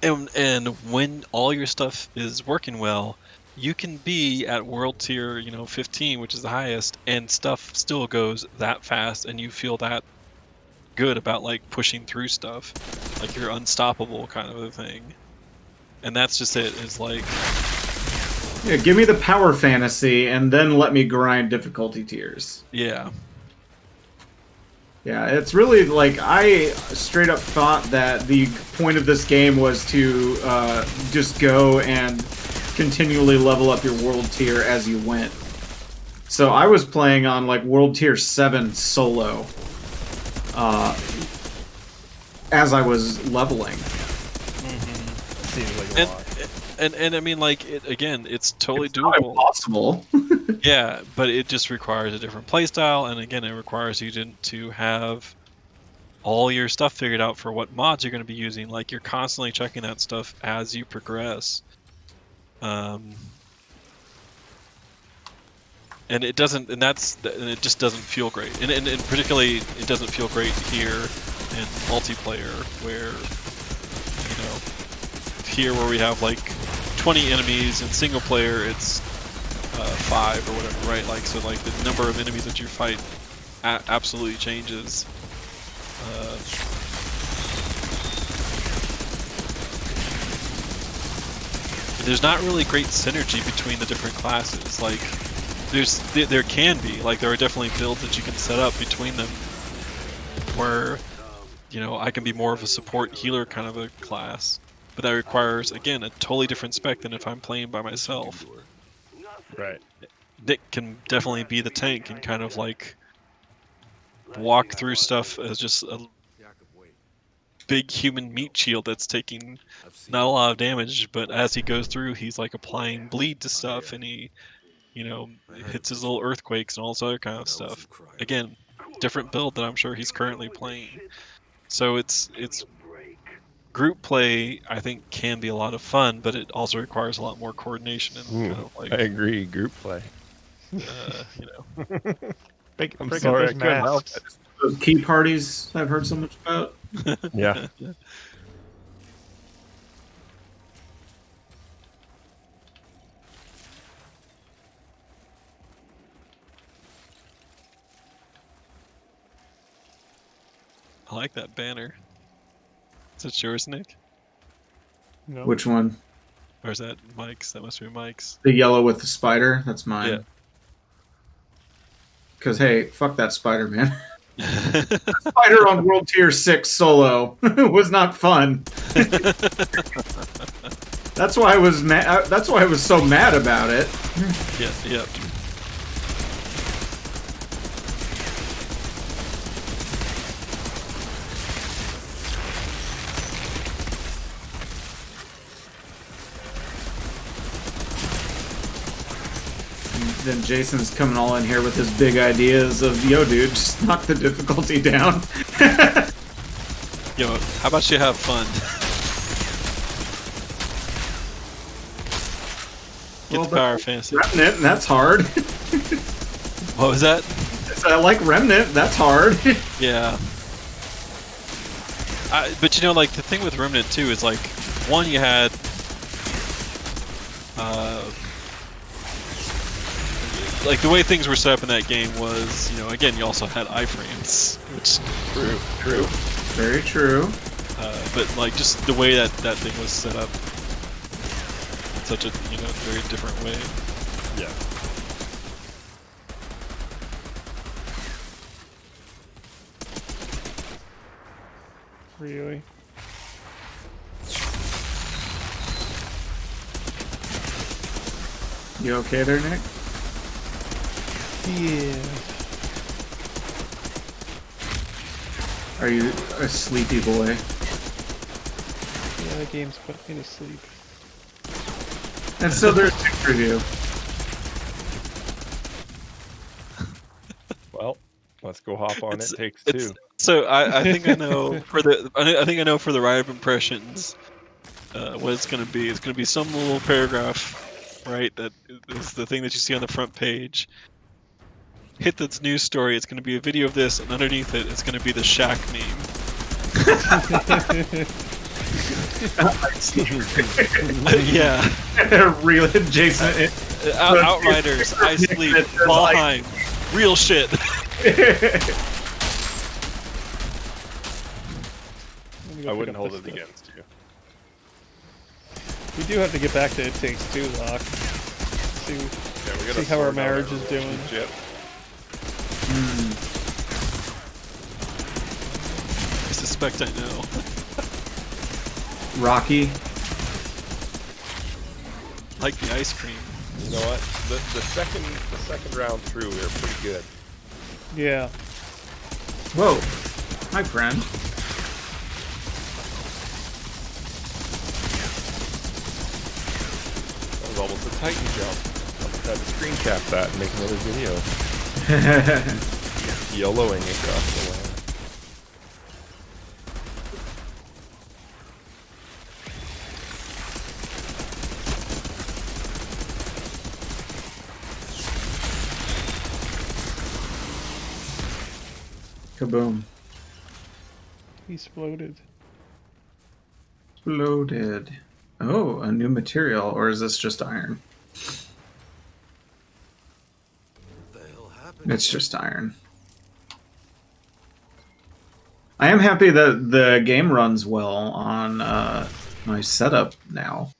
And when all your stuff is working well, you can be at world tier, 15, which is the highest, and stuff still goes that fast, and you feel that good about like pushing through stuff, like you're unstoppable kind of a thing. And that's just it. Is like, Yeah, give me the power fantasy, and then let me grind difficulty tiers. yeah. Yeah, it's really like I straight up thought that the point of this game was to just go and continually level up your world tier as you went. So I was playing on like world tier 7 solo as I was leveling. Seems like a lot. And I mean, like, again, it's totally It's not doable. impossible. Yeah, but it just requires a different playstyle, and again, it requires you to have all your stuff figured out for what mods you're going to be using. Like, you're constantly checking that stuff as you progress. And it doesn't, and it just doesn't feel great. And particularly, it doesn't feel great here in multiplayer, where, you know, here where we have like 20 enemies, in single player it's 5 or whatever, right? Like, so like the number of enemies that you fight absolutely changes. There's not really great synergy between the different classes. Like, there can be, like, there are definitely builds that you can set up between them where, you know, I can be more of a support healer kind of a class, but that requires, again, a totally different spec than if I'm playing by myself. Right. Nick can definitely be the tank and kind of like walk through stuff as just a big human meat shield that's taking not a lot of damage, but as he goes through, he's like applying bleed to stuff, and he, you know, hits his little earthquakes and all this other kind of stuff. Again, different build that I'm sure he's currently playing. So it's group play, I think, can be a lot of fun, but it also requires a lot more coordination and kind of like, I agree. Group play. you know. Break I'm up sorry, I those couldn't help masks. it. Those key parties I've heard so much about. Yeah. I like that banner. Is that yours, Nick? No. Which one? Or is that Mike's? That must be Mike's. The yellow with the spider? That's mine. Yeah. Because, hey, fuck that spider, man. Spider on World Tier 6 solo was not fun. That's why I was mad. That's why I was so mad about it. Yep. Then Jason's coming all in here with his big ideas of, yo, dude, just knock the difficulty down. Yo, how about you have fun? Get Well, the power fantasy. Remnant, that's hard. What was that? I like Remnant, that's hard. Yeah. But you know, like, the thing with Remnant too is, like, one, you had like, the way things were set up in that game was, you know, again, you also had iframes, which True. Very true. but like, just the way that thing was set up, in such a, you know, very different way. Yeah. Really? You okay there, Nick? Yeah. Are you a sleepy boy? Yeah, the game's put me to sleep. And so there's Nick's review. Well, let's go hop on It's- it. Takes it's- two. So I think I know for the I think I know for the write-up impressions what it's gonna be. It's gonna be some little paragraph, right? That is the thing that you see on the front page. Hit the news story. It's gonna be a video of this, and underneath it, it's gonna be the Shaq meme. Yeah. Really, Jason. Outriders, I sleep, Valheim, real shit. Let me go I pick wouldn't up hold this it stuff. against you. We do have to get back to It Takes Two, Locke. See, Yeah, we gotta see how our sort out marriage is doing. relationship. I suspect I know. Rocky. Like the ice cream. You know what? The second round through, we were pretty good. Yeah. Whoa. Hi, friend. That was almost a Titan jump. I had to screen cap that and make another video. YOLOing across the land. Kaboom. He exploded. Exploded. Oh, a new material, or is this just iron? What the hell happened? It's just iron. I am happy that the game runs well on my setup now.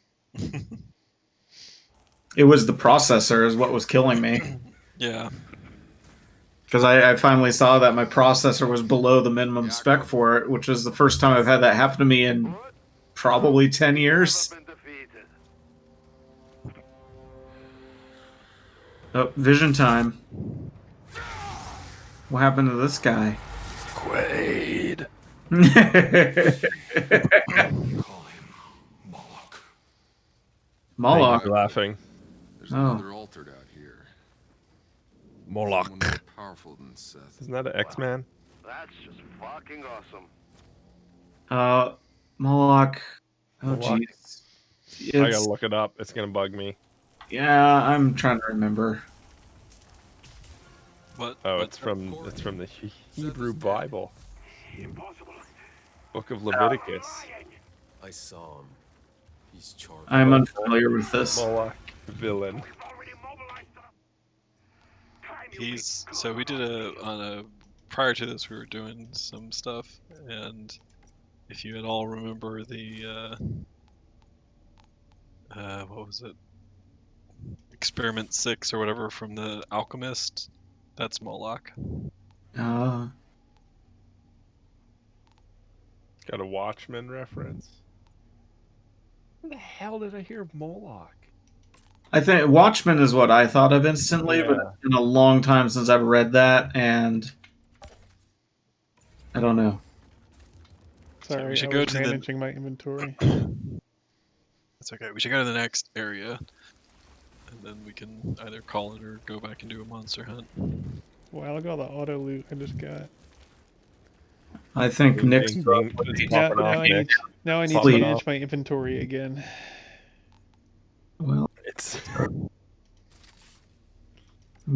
It was the processor is what was killing me. Yeah. Because I finally saw that my processor was below the minimum spec for it, which is the first time I've had that happen to me in probably 10 years. Oh, vision time. What happened to this guy? Quaid. Call him Moloch. Moloch. Thank you for laughing. There's Oh. another altered out here. Moloch. Someone more powerful than Seth. Isn't that an X-Man? That's just fucking awesome. Moloch. Oh, Moloch. jeez. I It's- gotta look it up. It's gonna bug me. Yeah, I'm trying to remember. What? Oh, what- it's from the Hebrew Bible, Impossible. Book of Leviticus. I saw him. He's charged. I'm unfamiliar with this. Moloch, villain. Already mobilized them. Time you He's so we did a prior to this we were doing some stuff, and if you at all remember the what was it, Experiment 6 or whatever from the Alchemist, that's Moloch. Got a Watchmen reference. Where the hell did I hear of Moloch? I think Watchmen is what I thought of instantly, but Yeah. it's been a long time since I've read that, and I don't know. Sorry, we should I go was to the- managing my inventory. That's okay. We should go to the next area, and then we can either call it or go back and do a monster hunt. Wow, look at all the auto loot I just got. I think Ding, Nick's ding, ding. It's Now, popping off, now I Nick. need, now I need to Please. manage my inventory again. well, It's I'm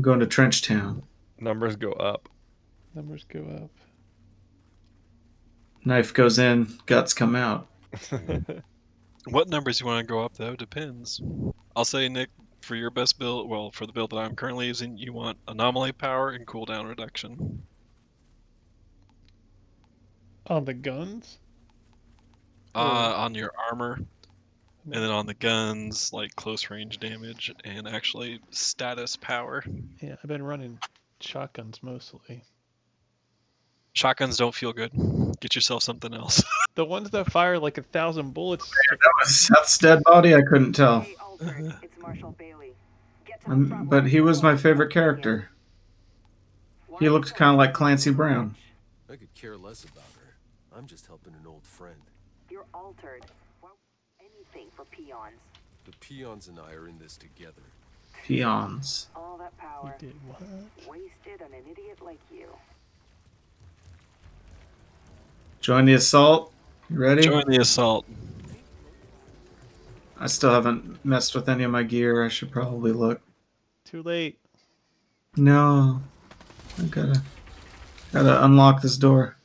going to Trench Town. numbers go up. Numbers go up. Knife goes in, guts come out. What numbers you want to go up though depends. I'll say, Nick, for your best build, well, for the build that I'm currently using, you want anomaly power and cooldown reduction. On the guns? On your armor, and then on the guns, like close range damage and actually status power. Yeah, I've been running shotguns mostly. Shotguns don't feel good. Get yourself something else. The ones that fire like 1,000 bullets. That was Seth's dead body? I couldn't tell. Hey, Altered, it's Marshall Bailey. Get to the front But line he was my before favorite character. He looked kind of like Clancy Brown. I could care less about her. I'm just helping an old friend. You're Altered. Why anything for peons? The peons and I are in this together. Peons. All that You power did what? wasted on an idiot like you. Join the assault. You ready? Join the assault. I still haven't messed with any of my gear. I should probably look. Too late. No. I gotta unlock this door.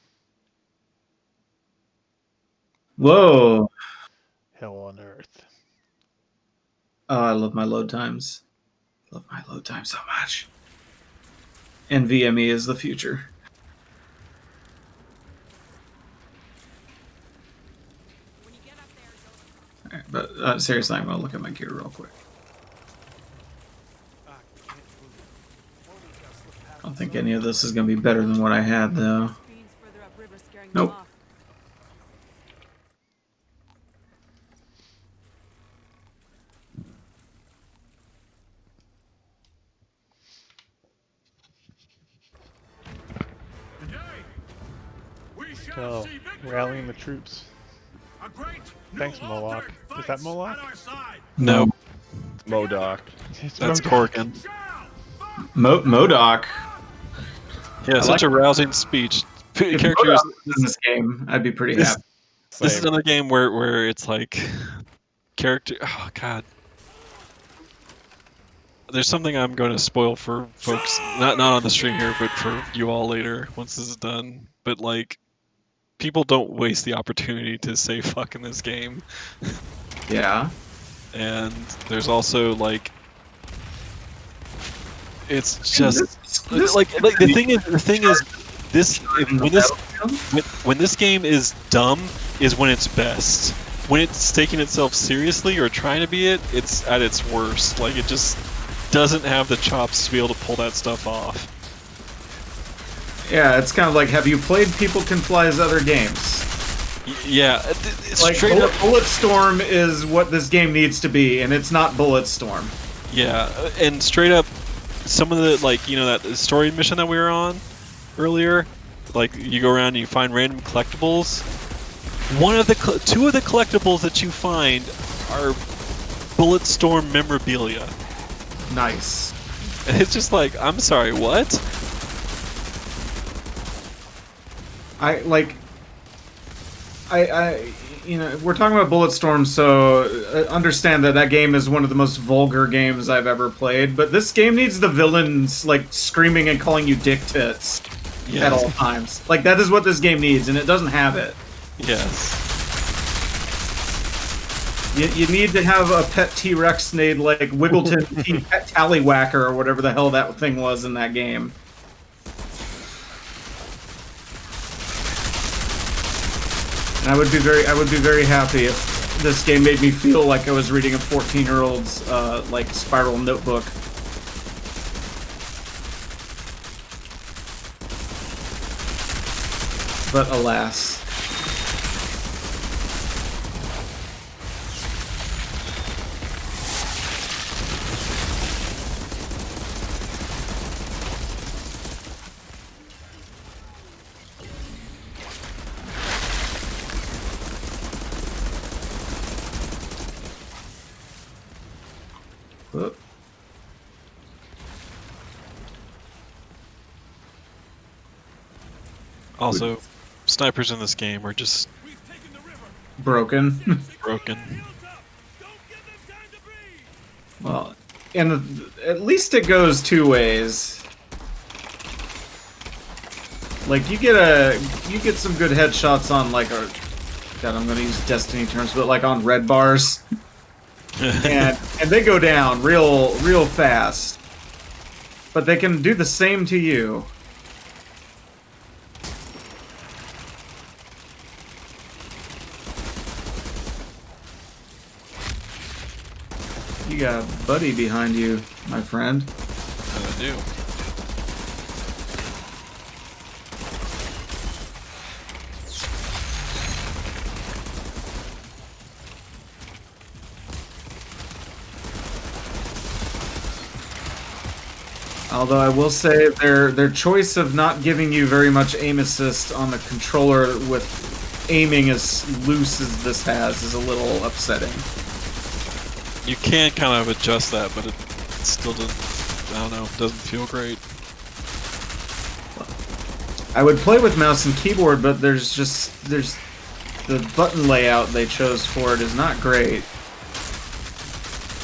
Whoa. Hell on earth. Oh, I love my load times. Love my load time so much. NVMe is the future. Alright, but seriously, I'm gonna look at my gear real quick. I don't think any of this is gonna be better than what I had, though. Nope. Today, we shall Oh, see victory. rallying the troops. A great new Thanks, Moloch. altered Is that fights Moloch? at our side. No, Modoc. It's that's Modok. Corgan. Shall fight. Modoc. Yeah, such like a rousing speech. If Characters. Modoc was in this game, I'd be pretty This, happy. this is Same. another game where it's like character. Oh God. There's something I'm going to spoil for folks, not on the stream here, but for you all later once this is done. But like, people don't waste the opportunity to say fuck in this game. Yeah. And there's also like, it's just like the thing is this when this game is dumb is when it's best. When it's taking itself seriously or trying to be it's at its worst. Like it just doesn't have the chops to be able to pull that stuff off. Yeah, it's kind of like, have you played People Can Fly's other games? Yeah, it's Like, straight up. Bulletstorm is what this game needs to be, and it's not Bulletstorm. Yeah, and straight up, some of the like that story mission that we were on earlier, like you go around and you find random collectibles. Two of the collectibles that you find are Bulletstorm memorabilia. Nice. And it's just like, I'm sorry, what? We're talking about Bulletstorm, so understand that game is one of the most vulgar games I've ever played. But this game needs the villains like screaming and calling you dick tits at all times. Like that is what this game needs, and it doesn't have it. Yes. You need to have a pet T-Rex named like Wiggleton Pet Tallywhacker or whatever the hell that thing was in that game. And I would be very happy if this game made me feel like I was reading a 14-year-old's like spiral notebook. But alas. Whoop. Also, snipers in this game are just Broken. broken. Well, and at least it goes two ways. Like you get some good headshots on like God, I'm gonna use Destiny terms, but like on red bars. and they go down real fast. But they can do the same to you. You got a buddy behind you, my friend. I do. Although I will say their choice of not giving you very much aim assist on the controller with aiming as loose as this has is a little upsetting. You can kind of adjust that, but it still doesn't. I don't know. Doesn't feel great. I would play with mouse and keyboard, but there's the button layout they chose for it is not great.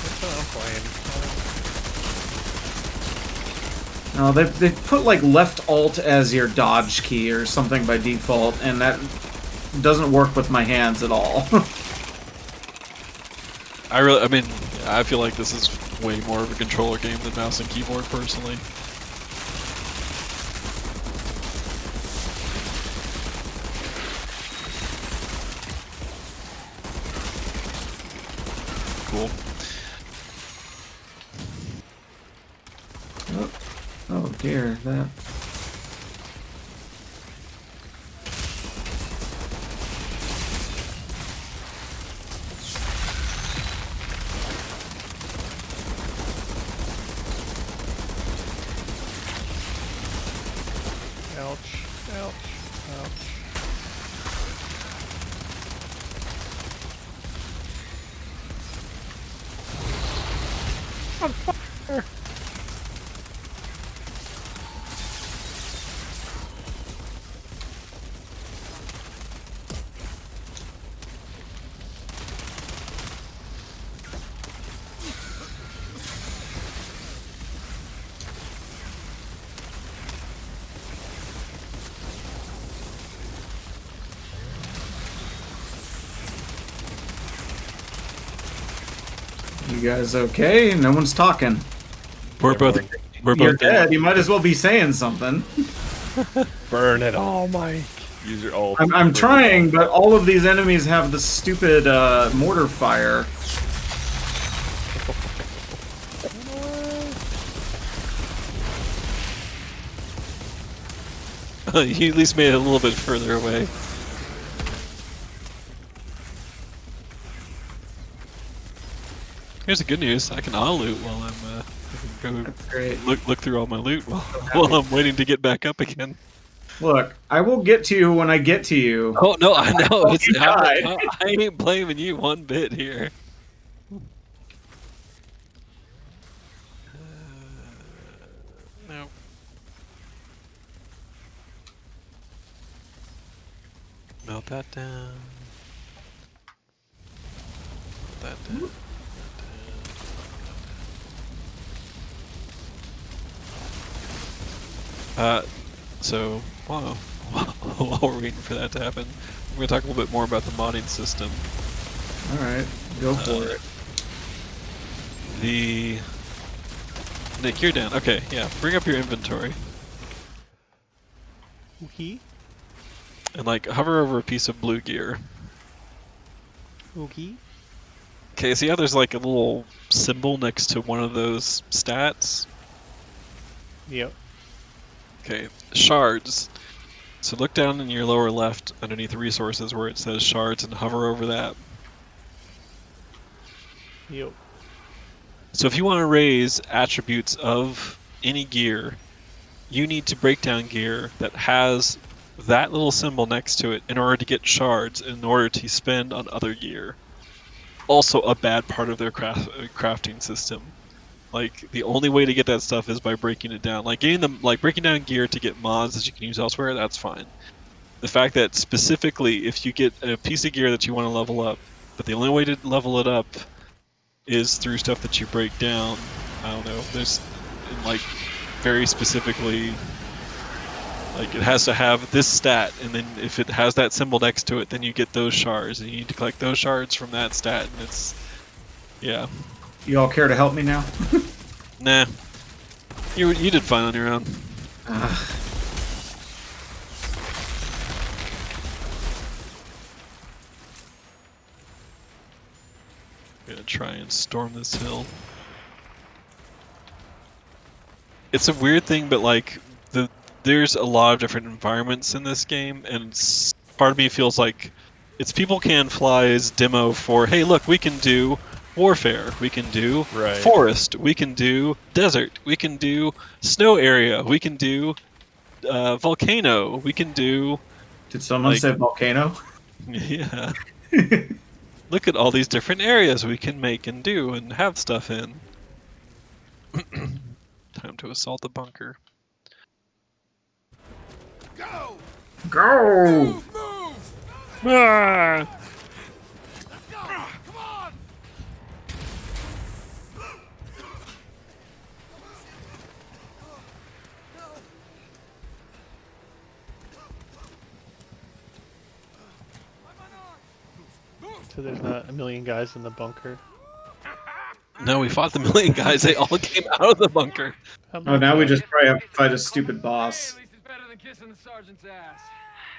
That's what I'm playing. No, they put like left alt as your dodge key or something by default, and that doesn't work with my hands at all. I feel like this is way more of a controller game than mouse and keyboard, personally. cool. Oh dear, that. Ouch, ouch, ouch. On fire! You guys okay? No one's talking. We're both You're dead. dead. You might as well be saying something. Burn it all, Mike. Use your ult. I'm Burn it trying, all. but all of these enemies have the stupid mortar fire. You at least made it a little bit further away. Here's the good news: I can auto loot while I'm I can go Great. look through all my loot while I'm waiting to get back up again. Look, I will get to you when I get to you. Oh no, I know. You died. I ain't blaming you one bit here. No. Melt that down. Melt that down. So while we're waiting for that to happen, we're gonna talk a little bit more about the modding system. Alright, go for it. Nick, you're down. Okay, yeah. Bring up your inventory Okay. and like hover over a piece of blue gear. Okay. Okay, see how there's like a little symbol next to one of those stats? Yep. Okay, shards. So look down in your lower left underneath resources where it says shards and hover over that. Yep. So if you want to raise attributes of any gear, you need to break down gear that has that little symbol next to it in order to get shards in order to spend on other gear. Also a bad part of their crafting system. Like the only way to get that stuff is by breaking it down. Like getting them, like breaking down gear to get mods that you can use elsewhere, that's fine. The fact that specifically if you get a piece of gear that you want to level up, but the only way to level it up is through stuff that you break down. I don't know. There's like very specifically, like it has to have this stat, and then if it has that symbol next to it, then you get those shards, and you need to collect those shards from that stat, and it's, yeah. You all care to help me now? Nah. You did fine on your own. I'm gonna try and storm this hill. It's a weird thing, but like there's a lot of different environments in this game, and part of me feels like it's People Can Fly's demo for, hey, look, we can do warfare, we can do forest, we can do desert, we can do snow area, we can do volcano, we can do. Did someone say volcano? Yeah. Look at all these different areas we can make and do and have stuff in. Time to assault the bunker. Go! Go! Move! Ah! Let's go! Come on! So there's not a million guys in the bunker. No, we fought the million guys. They all came out of the bunker. Oh, now we just probably have to fight a stupid boss. At least it's better than kissing the sergeant's ass.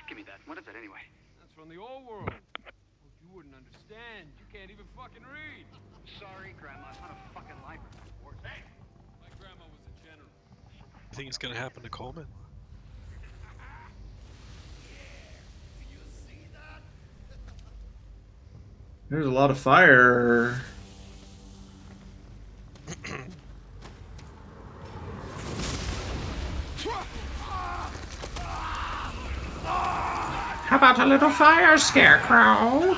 Give me that. What is it anyway? That's from the old world. You wouldn't understand. You can't even fucking read. Sorry, Grandma. It's not a fucking library. Hey! My grandma was a general. I think it's gonna happen to Coleman. There's a lot of fire. How about a little fire, Scarecrow?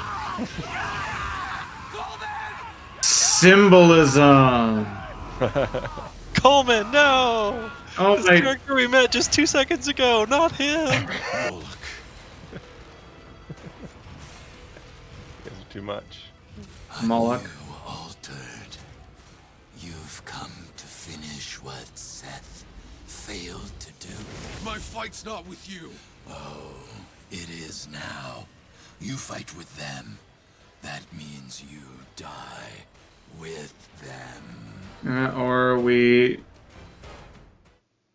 Symbolism. Coleman, no! Oh This my! character we met just 2 seconds ago, not him! Moloch. This is too much. Moloch. You altered. You've come to finish what Seth failed to do. My fight's not with you. Oh, it is now. You fight with them. That means you die with them. Or we...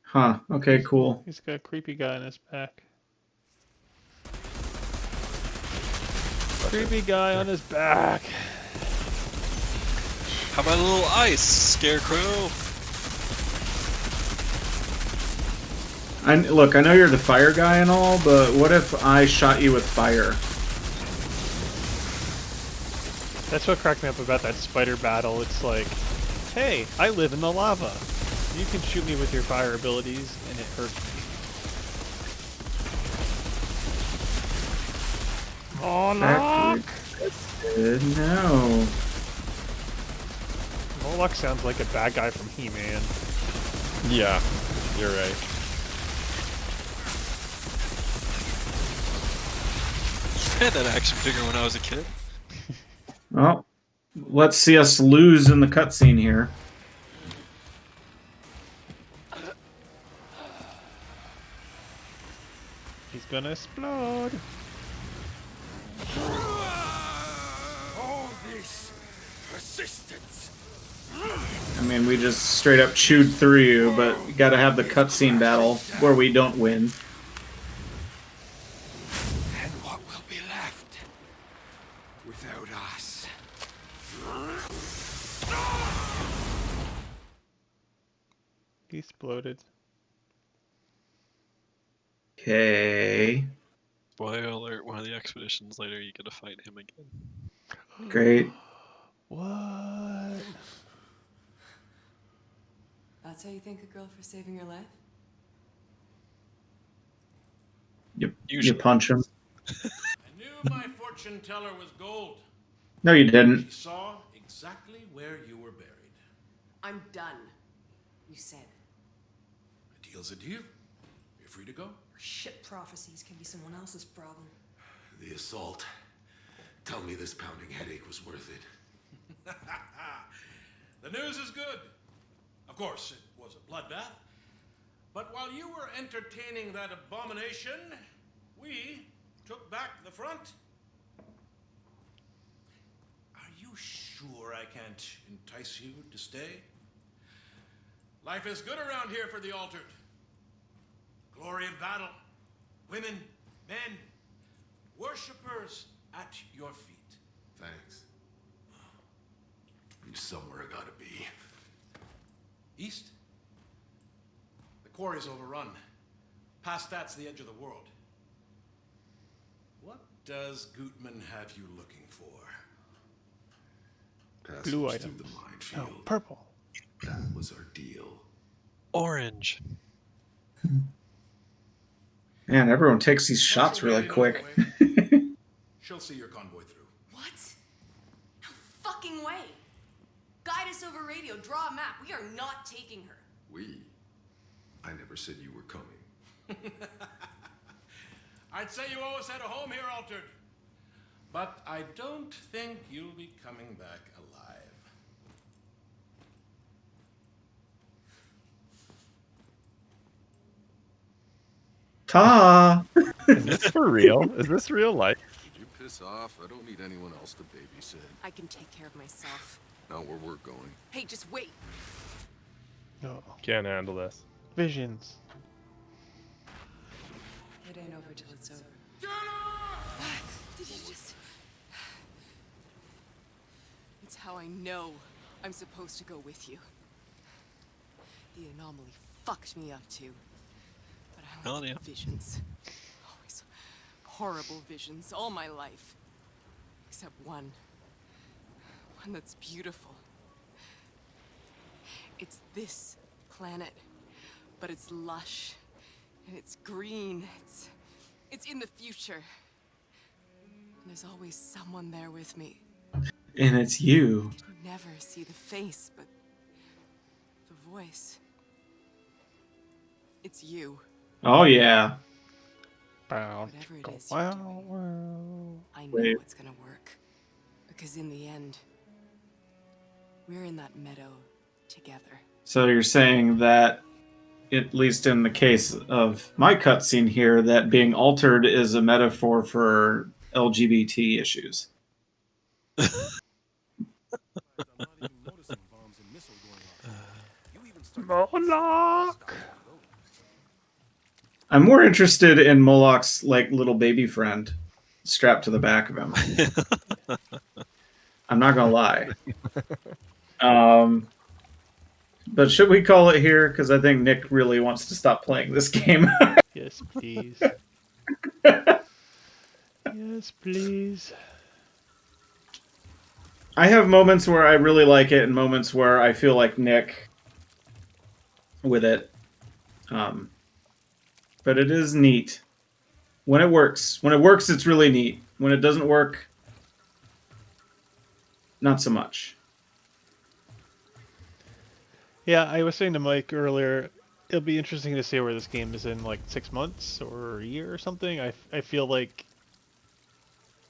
Huh. Okay, cool. He's got a creepy guy on his back. Creepy guy on his back. How about a little ice, Scarecrow? Look, I know you're the fire guy and all, but what if I shot you with fire? That's what cracked me up about that spider battle. It's like, hey, I live in the lava. You can shoot me with your fire abilities, and it hurts me. Oh, Moloch! No. Moloch sounds like a bad guy from He-Man. Yeah, you're right. I had that action figure when I was a kid. Well, let's see us lose in the cutscene here. He's gonna explode. All this persistence. I mean, we just straight up chewed through you, but you gotta have the cutscene battle where we don't win. And what will be left without us? He exploded. Okay. Spoiler alert, one of the expeditions later you get to fight him again. Great. What? That's how you thank a girl for saving your life? You Usually. punch him. I knew my fortune teller was gold. No, you didn't. She saw exactly where you were buried. I'm done. You said. A deal's a deal. You're free to go. Shit prophecies can be someone else's problem. The assault. Tell me this pounding headache was worth it. The news is good. Of course, it was a bloodbath. But while you were entertaining that abomination, we took back the front. Are you sure I can't entice you to stay? Life is good around here for the altered. Glory of battle, women, men, worshippers at your feet. Thanks. You're somewhere I gotta be. East? The quarry's overrun. Past that's the edge of the world. What does Gutman have you looking for? Passage Blue through items. the No, minefield. purple. That was our deal. Orange. Man, everyone takes these shots really quick. She'll see your convoy through. What? No fucking way. Guide us over radio, draw a map. We are not taking her. We? I never said you were coming. I'd say you always had a home here, Altered. But I don't think you'll be coming back alive. Ta! Is this for real? Is this real life? Would you piss off? I don't need anyone else to babysit. I can take care of myself. Not where we're going. Hey, just wait. No. Can't handle this. Visions. It ain't over till it's over. What? Did you just... It's how I know I'm supposed to go with you. The anomaly fucked me up too. But I Hell only yeah. get visions. Always horrible visions all my life. Except one. One that's beautiful. It's this planet. But it's lush. And it's green. It's in the future. And there's always someone there with me. And it's you. You never see the face, but the voice. It's you. Oh yeah. Bow, Whatever it is wow, you're doing, wow. I know Wait. it's gonna work. Because in the end, we're in that meadow together. So you're saying that, at least in the case of my cutscene here, that being altered is a metaphor for LGBT issues. Moloch! I'm more interested in Moloch's like little baby friend strapped to the back of him. I'm not gonna lie. But should we call it here? Because I think Nick really wants to stop playing this game. Yes, please. Yes, please. I have moments where I really like it and moments where I feel like Nick with it. But it is neat. When it works. When it works, it's really neat. When it doesn't work, not so much. Yeah, I was saying to Mike earlier, it'll be interesting to see where this game is in like 6 months or a year or something. I feel like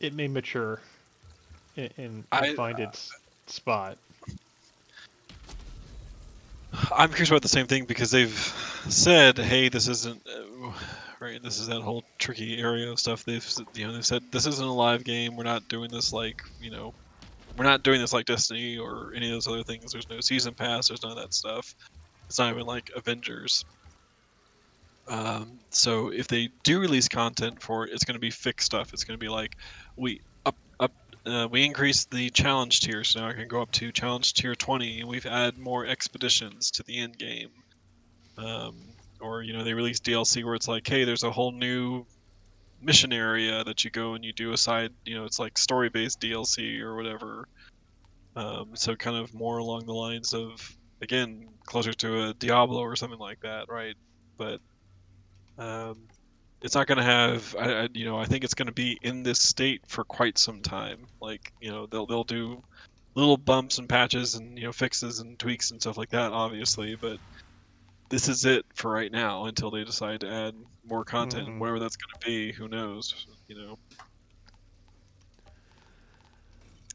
it may mature and find its spot. I'm curious about the same thing because they've said, "Hey, this isn't right. This is that whole tricky area of stuff." They've said this isn't a live game. We're not doing this like we're not doing this like Destiny or any of those other things. There's no season pass. There's none of that stuff. It's not even like Avengers. So if they do release content for it, it's going to be fixed stuff. It's going to be like we we increased the challenge tier, so now I can go up to challenge tier 20, and we've added more expeditions to the end game. Or they release DLC where it's like, hey, there's a whole new mission area that you go and you do a side, it's like story-based DLC or whatever. So kind of more along the lines of, again, closer to a Diablo or something like that, right? But it's not going to have. I think it's going to be in this state for quite some time. Like, they'll do little bumps and patches and fixes and tweaks and stuff like that, obviously. But this is it for right now until they decide to add more content. Mhm. Whatever that's going to be, who knows?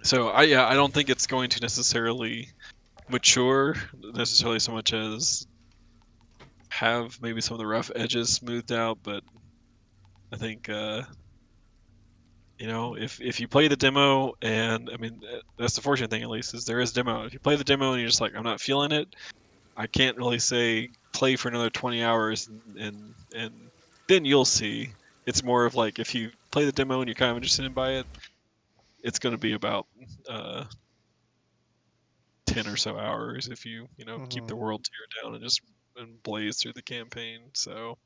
So I don't think it's going to necessarily mature necessarily so much as have maybe some of the rough edges smoothed out, but I think if you play the demo, and I mean that's the fortunate thing, at least, is there is demo. If you play the demo and you're just like, I'm not feeling it, I can't really say play for another 20 hours and then you'll see. It's more of like, if you play the demo and you're kind of interested in buy it, it's going to be about 10 or so hours if you keep the Mhm. world tier down and just blaze through the campaign. So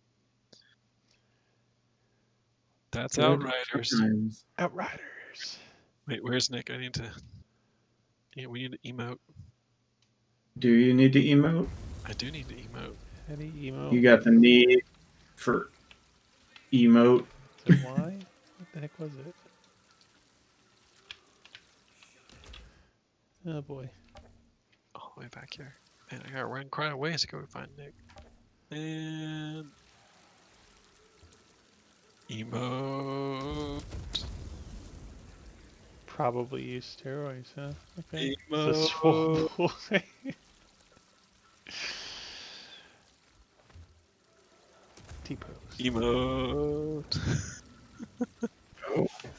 that's Good Outriders. times. Outriders. Wait, where's Nick? I need to. Yeah, we need to emote. Do you need to emote? I do need to emote. Any emo? You got the need for emote. So why? What the heck was it? Oh boy. All the way back here. Man, I gotta run quite a ways to go find Nick. And emote. Probably use steroids, huh? Okay. It's a Emote. swole boy. T-pose. Emote.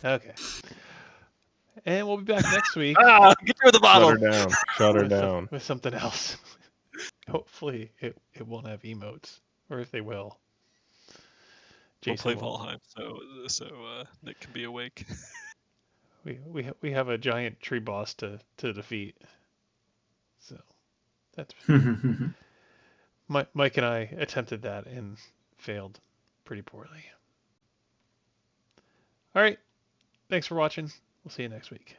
Okay. And we'll be back next week Get rid of the Shut bottle. her down. Shut her with, down. with something else. Hopefully it won't have emotes. Or if they will. We'll play Jason will. Valheim, so Nick can be awake. we have a giant tree boss to defeat. So that's Mike and I attempted that and failed pretty poorly. All right, thanks for watching. We'll see you next week.